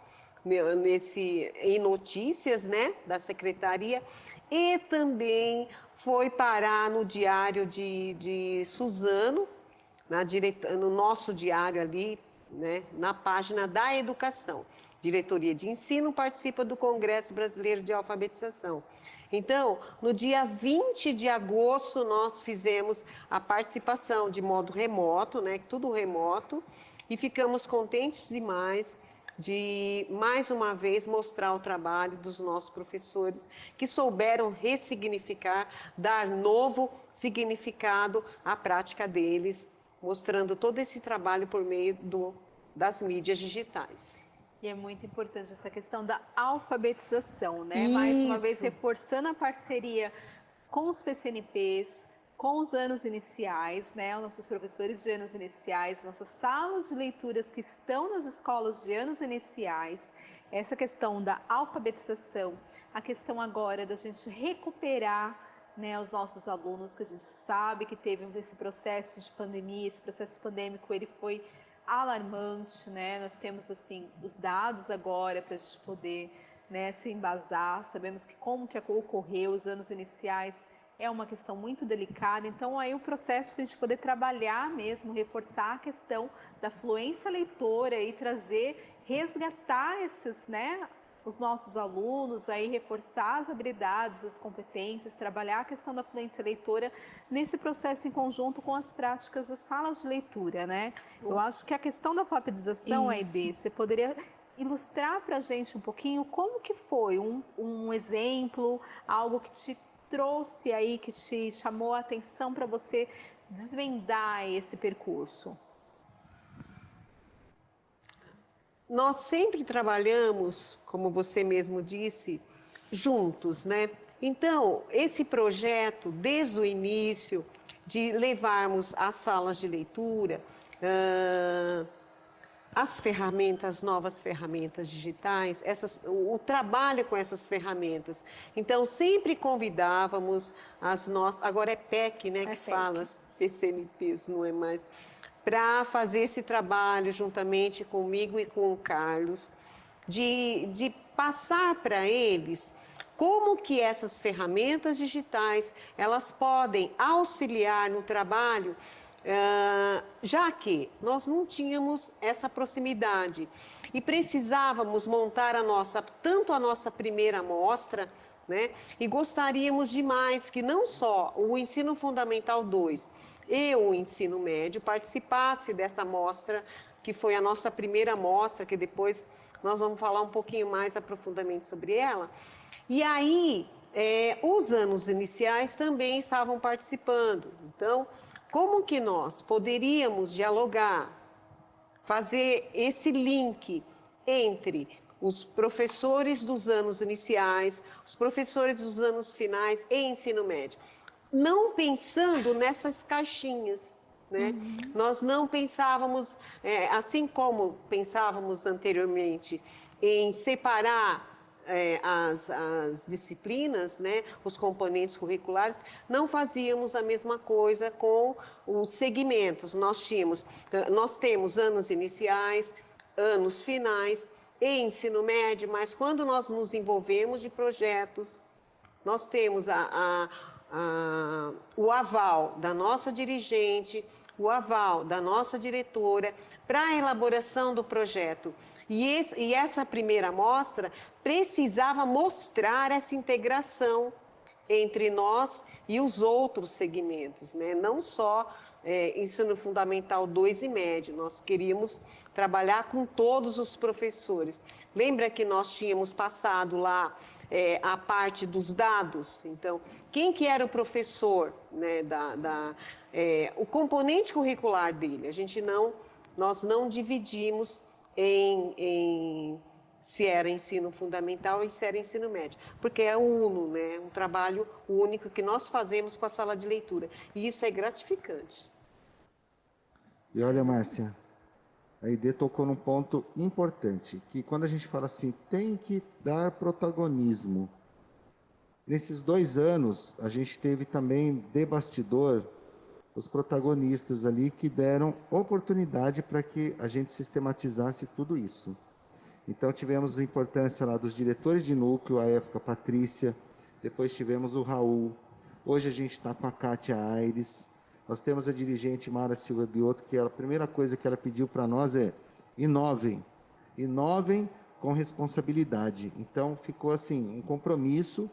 em notícias, né, da Secretaria, e também foi parar no Diário de Suzano, no nosso diário ali, né, na página da Educação. Diretoria de Ensino participa do Congresso Brasileiro de Alfabetização. Então, no dia 20 de agosto, nós fizemos a participação de modo remoto, né, tudo remoto, e ficamos contentes demais de, mais uma vez, mostrar o trabalho dos nossos professores que souberam ressignificar, dar novo significado à prática deles, mostrando todo esse trabalho por meio das mídias digitais. E é muito importante essa questão da alfabetização, né? Mais uma vez, Isso. reforçando a parceria com os PCNPs, com os anos iniciais, né? Os nossos professores de anos iniciais, nossas salas de leituras que estão nas escolas de anos iniciais, essa questão da alfabetização, a questão agora da gente recuperar, né, os nossos alunos, que a gente sabe que teve esse processo de pandemia, esse processo pandêmico, ele foi alarmante, né? Nós temos assim os dados agora para a gente poder, né, se embasar. Sabemos que como que ocorreu os anos iniciais é uma questão muito delicada. Então aí o processo para a gente poder trabalhar mesmo, reforçar a questão da fluência leitora e trazer, resgatar esses, né, os nossos alunos, aí reforçar as habilidades, as competências, trabalhar a questão da fluência leitora nesse processo em conjunto com as práticas das salas de leitura, né? Eu acho que a questão da alfabetização, Aide, você poderia ilustrar para a gente um pouquinho como que foi um exemplo, algo que te trouxe aí, que te chamou a atenção para você desvendar esse percurso? Nós sempre trabalhamos, como você mesmo disse, juntos, né? Então, esse projeto, desde o início, de levarmos às salas de leitura as ferramentas, novas ferramentas digitais, o trabalho com essas ferramentas. Então, sempre convidávamos as nossas, agora é PEC, né, que fala, as PCNPs, não é mais, para fazer esse trabalho juntamente comigo e com o Carlos, de passar para eles como que essas ferramentas digitais, elas podem auxiliar no trabalho, já que nós não tínhamos essa proximidade e precisávamos montar tanto a nossa primeira amostra, né, e gostaríamos demais que não só o Ensino Fundamental 2 e o Ensino Médio participasse dessa amostra, que foi a nossa primeira amostra, que depois nós vamos falar um pouquinho mais aprofundadamente sobre ela. E aí, os anos iniciais também estavam participando. Então, como que nós poderíamos dialogar, fazer esse link entre os professores dos anos iniciais, os professores dos anos finais e ensino médio? Não pensando nessas caixinhas, né? Nós não pensávamos, assim como pensávamos anteriormente, em separar as disciplinas, né, os componentes curriculares, não fazíamos a mesma coisa com os segmentos. Nós temos anos iniciais, anos finais e ensino médio, mas quando nós nos envolvemos de projetos, nós temos o aval da nossa dirigente, o aval da nossa diretora para a elaboração do projeto. E essa primeira amostra precisava mostrar essa integração entre nós e os outros segmentos, né? Não só Ensino Fundamental 2 e Médio, nós queríamos trabalhar com todos os professores. Lembra que nós tínhamos passado lá a parte dos dados? Então, quem que era o professor, né, o componente curricular dele? Nós não dividimos se era ensino fundamental e se era ensino médio, porque é uno, né? Um trabalho único que nós fazemos com a sala de leitura, e isso é gratificante. E olha, Márcia, a Aide tocou num ponto importante, que quando a gente fala assim, tem que dar protagonismo. Nesses 2 anos, a gente teve também de bastidor os protagonistas ali que deram oportunidade para que a gente sistematizasse tudo isso. Então tivemos a importância lá dos diretores de núcleo, à época Patrícia, depois tivemos o Raul, hoje a gente está com a Kátia Aires, nós temos a dirigente Mara Silva Biotto, que a primeira coisa que ela pediu para nós é inovem com responsabilidade. Então ficou assim, um compromisso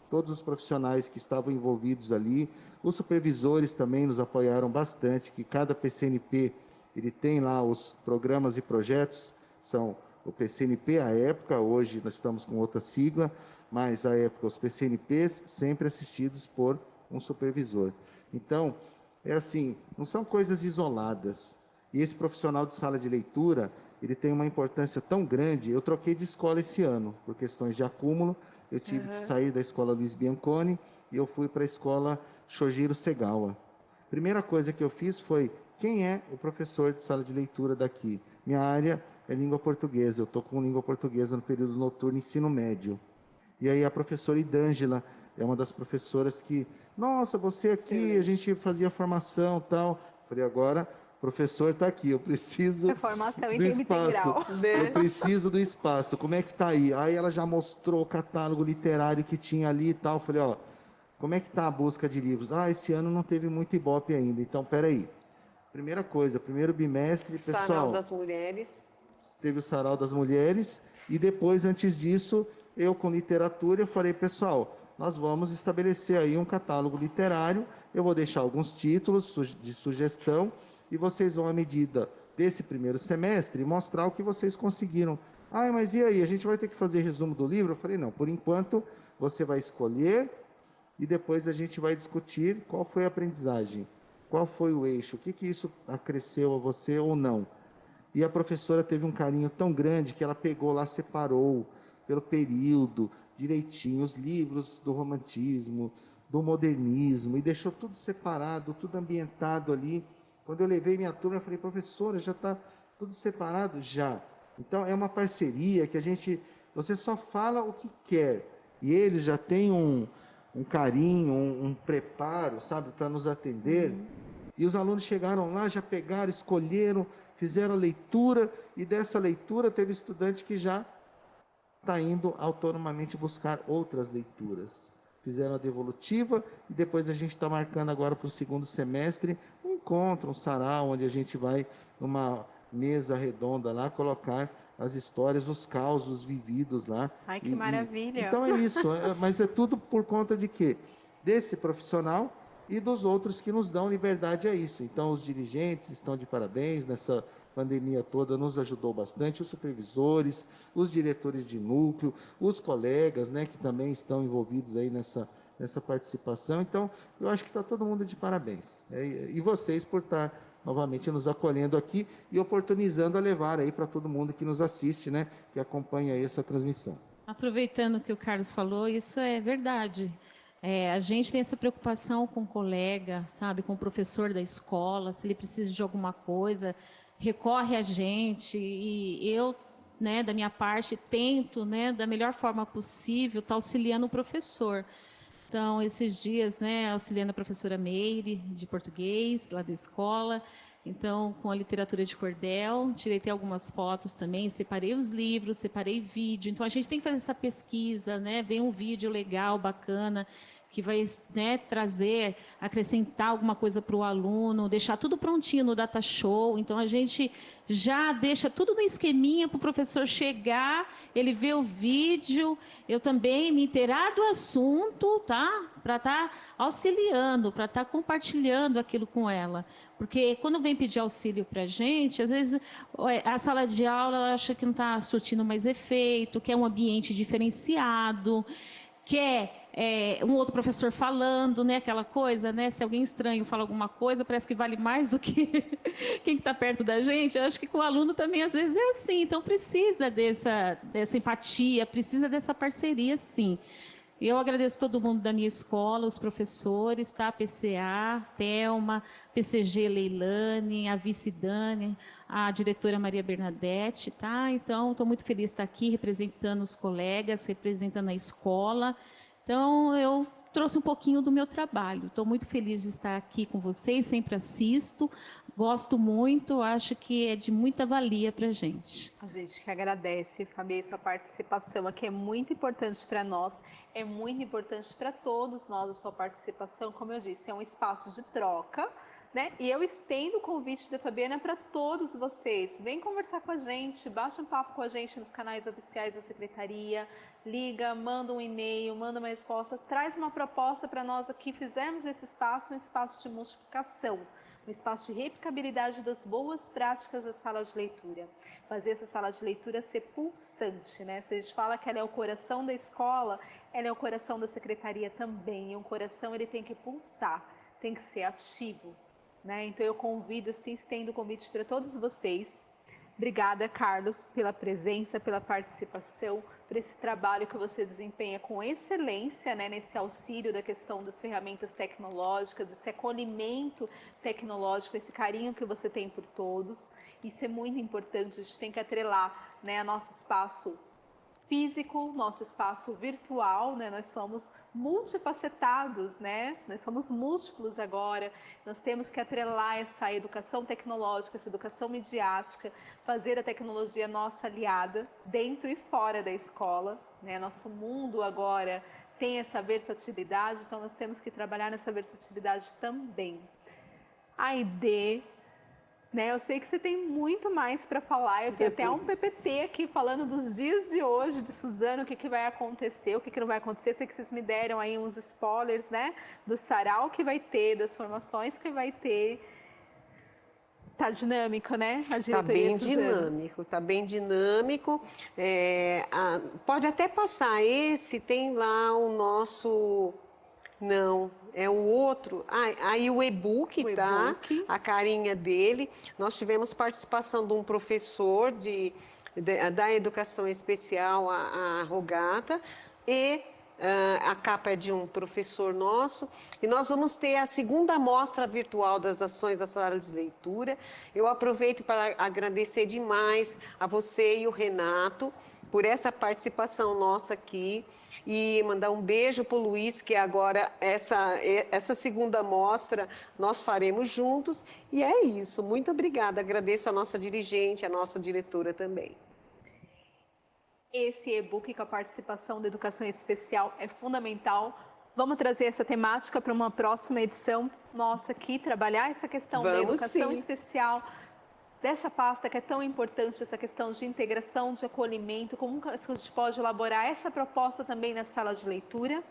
todos os profissionais que estavam envolvidos ali. Os supervisores também nos apoiaram bastante, que cada PCNP ele tem lá os programas e projetos, são o PCNP à época, hoje nós estamos com outra sigla, mas à época os PCNPs sempre assistidos por um supervisor. Então, é assim, não são coisas isoladas. E esse profissional de sala de leitura, ele tem uma importância tão grande. Eu troquei de escola esse ano, por questões de acúmulo. Eu tive que sair da escola Luiz Bianconi e eu fui para a escola Shojiro Segawa. Primeira coisa que eu fiz foi, quem é o professor de sala de leitura daqui? Minha área é língua portuguesa, eu estou com língua portuguesa no período noturno, ensino médio. E aí a professora Idângela é uma das professoras que, nossa, você aqui, Excelente. a gente fazia formação e tal. Falei, agora o professor está aqui, eu preciso Formação em do tempo espaço. integral. Eu preciso do espaço, como é que está aí? Aí ela já mostrou o catálogo literário que tinha ali e tal. Falei, ó, como é que está a busca de livros? Ah, esse ano não teve muito Ibope ainda, então peraí. Primeira coisa, primeiro bimestre, Sarau pessoal, das Mulheres. teve o Sarau das Mulheres, e depois, antes disso, eu com literatura, eu falei, pessoal, nós vamos estabelecer aí um catálogo literário, eu vou deixar alguns títulos de sugestão, e vocês vão, à medida desse primeiro semestre, mostrar o que vocês conseguiram. Ah, mas e aí, a gente vai ter que fazer resumo do livro? Eu falei, não, por enquanto, você vai escolher, e depois a gente vai discutir qual foi a aprendizagem, qual foi o eixo, o que isso acresceu a você ou não. E a professora teve um carinho tão grande que ela pegou lá, separou pelo período, direitinho, os livros do romantismo, do modernismo, e deixou tudo separado, tudo ambientado ali. Quando eu levei minha turma, eu falei, professora, já está tudo separado? Já. Então, é uma parceria que você só fala o que quer, e eles já têm um carinho, um preparo, sabe, para nos atender. E os alunos chegaram lá, já pegaram, escolheram, fizeram a leitura, e dessa leitura teve estudante que já está indo autonomamente buscar outras leituras. Fizeram a devolutiva, e depois a gente está marcando agora para o segundo semestre um encontro, um sarau, onde a gente vai, numa mesa redonda lá, colocar as histórias, os causos vividos lá. Ai, que maravilha. Então é isso, mas é tudo por conta de quê? Desse profissional e dos outros que nos dão liberdade a isso. Então, os dirigentes estão de parabéns, nessa pandemia toda nos ajudou bastante, os supervisores, os diretores de núcleo, os colegas, né, que também estão envolvidos aí nessa participação. Então, eu acho que está todo mundo de parabéns. E vocês por estar novamente nos acolhendo aqui e oportunizando a levar aí para todo mundo que nos assiste, né, que acompanha aí essa transmissão. Aproveitando o que o Carlos falou, isso é verdade. A gente tem essa preocupação com o colega, sabe, com o professor da escola, se ele precisa de alguma coisa, recorre a gente, e eu, né, da minha parte, tento, né, da melhor forma possível, estar auxiliando o professor. Então, esses dias, né, auxiliando a professora Meire, de português, lá da escola, então, com a literatura de cordel, tirei até algumas fotos também, separei os livros, separei vídeo. Então, a gente tem que fazer essa pesquisa, né? Vem um vídeo legal, bacana, que vai, né, trazer, acrescentar alguma coisa para o aluno, deixar tudo prontinho no data show. Então, a gente já deixa tudo no esqueminha para o professor chegar, ele ver o vídeo, eu também me inteirar do assunto, tá? Para estar auxiliando, para estar compartilhando aquilo com ela. Porque quando vem pedir auxílio para a gente, às vezes a sala de aula ela acha que não está surtindo mais efeito, quer um ambiente diferenciado, quer um outro professor falando, né, aquela coisa, né, se alguém estranho fala alguma coisa, parece que vale mais do que quem está perto da gente. Eu acho que com o aluno também às vezes é assim, então precisa dessa empatia, precisa dessa parceria, sim. Eu agradeço todo mundo da minha escola, os professores, tá? PCA, Thelma, PCG Leilane, a vice Dani, a diretora Maria Bernadette, tá? Então, estou muito feliz de estar aqui representando os colegas, representando a escola. Então, eu trouxe um pouquinho do meu trabalho. Estou muito feliz de estar aqui com vocês, sempre assisto, gosto muito, acho que é de muita valia para a gente. A gente que agradece, Fabi, sua participação aqui é muito importante para nós, é muito importante para todos nós a sua participação. Como eu disse, é um espaço de troca, né? E eu estendo o convite da Fabiana para todos vocês. Vem conversar com a gente, bate um papo com a gente nos canais oficiais da Secretaria, liga, manda um e-mail, manda uma resposta, traz uma proposta para nós aqui fizermos esse espaço, um espaço de multiplicação, um espaço de replicabilidade das boas práticas da sala de leitura. Fazer essa sala de leitura ser pulsante, né? Se a gente fala que ela é o coração da escola, ela é o coração da secretaria também. E um coração, ele tem que pulsar, tem que ser ativo, né? Então eu convido, assim, estendo o convite para todos vocês. Obrigada, Carlos, pela presença, pela participação, por esse trabalho que você desempenha com excelência, né, nesse auxílio da questão das ferramentas tecnológicas, esse acolhimento tecnológico, esse carinho que você tem por todos. Isso é muito importante, a gente tem que atrelar, né, a nosso espaço físico, nosso espaço virtual, né? Nós somos multifacetados, né? Nós somos múltiplos agora. Nós temos que atrelar essa educação tecnológica, essa educação midiática, fazer a tecnologia nossa aliada dentro e fora da escola, né? Nosso mundo agora tem essa versatilidade, então nós temos que trabalhar nessa versatilidade também. Aide, né, eu sei que você tem muito mais para falar, eu tenho até um PPT aqui falando dos dias de hoje de Suzano, o que vai acontecer, o que não vai acontecer. Sei que vocês me deram aí uns spoilers, né, do sarau que vai ter, das formações que vai ter. Tá dinâmico, né, a diretoria de Suzano? Tá bem dinâmico. Pode até passar esse, tem lá o nosso... Não, é o outro. Aí o e-book, tá? A carinha dele. Nós tivemos participação de um professor da educação especial, a Rogata, e a capa é de um professor nosso. E nós vamos ter a segunda mostra virtual das ações da sala de leitura. Eu aproveito para agradecer demais a você e o Renato por essa participação nossa aqui. E mandar um beijo para o Luiz, que agora essa segunda mostra nós faremos juntos. E é isso, muito obrigada. Agradeço a nossa dirigente, a nossa diretora também. Esse e-book com a participação da educação especial é fundamental. Vamos trazer essa temática para uma próxima edição nossa aqui, trabalhar essa questão da educação especial, dessa pasta que é tão importante, essa questão de integração, de acolhimento, como a gente pode elaborar essa proposta também na sala de leitura,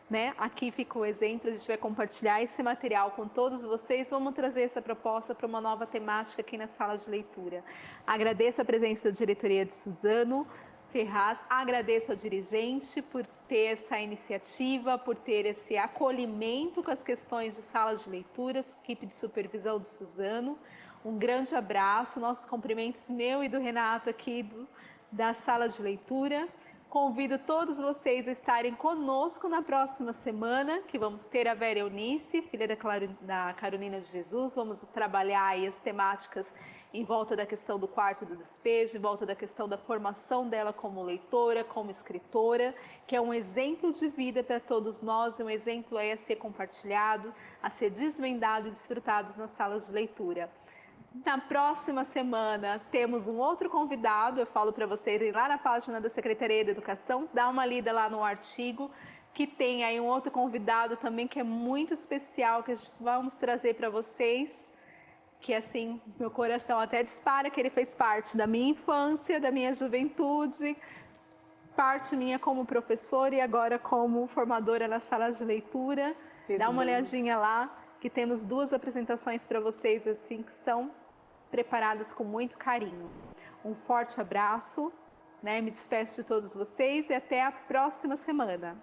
né? Aqui fica o exemplo, a gente vai compartilhar esse material com todos vocês, vamos trazer essa proposta para uma nova temática aqui na sala de leitura. Agradeço a presença da diretoria de Suzano Ferraz, agradeço a dirigente por ter essa iniciativa, por ter esse acolhimento com as questões de salas de leituras, equipe de supervisão de Suzano. Um grande abraço, nossos cumprimentos meu e do Renato aqui da sala de leitura. Convido todos vocês a estarem conosco na próxima semana, que vamos ter a Vera Eunice, filha da Carolina de Jesus. Vamos trabalhar aí as temáticas em volta da questão do quarto do despejo, em volta da questão da formação dela como leitora, como escritora, que é um exemplo de vida para todos nós, um exemplo aí a ser compartilhado, a ser desvendado e desfrutado nas salas de leitura. Na próxima semana temos um outro convidado, eu falo para vocês ir lá na página da Secretaria de Educação, dá uma lida lá no artigo, que tem aí um outro convidado também que é muito especial, que a gente vamos trazer para vocês, que assim, meu coração até dispara, que ele fez parte da minha infância, da minha juventude, parte minha como professora e agora como formadora na sala de leitura. Dá uma olhadinha lá, que temos 2 apresentações para vocês, assim, que são preparadas com muito carinho. Um forte abraço, né? Me despeço de todos vocês e até a próxima semana.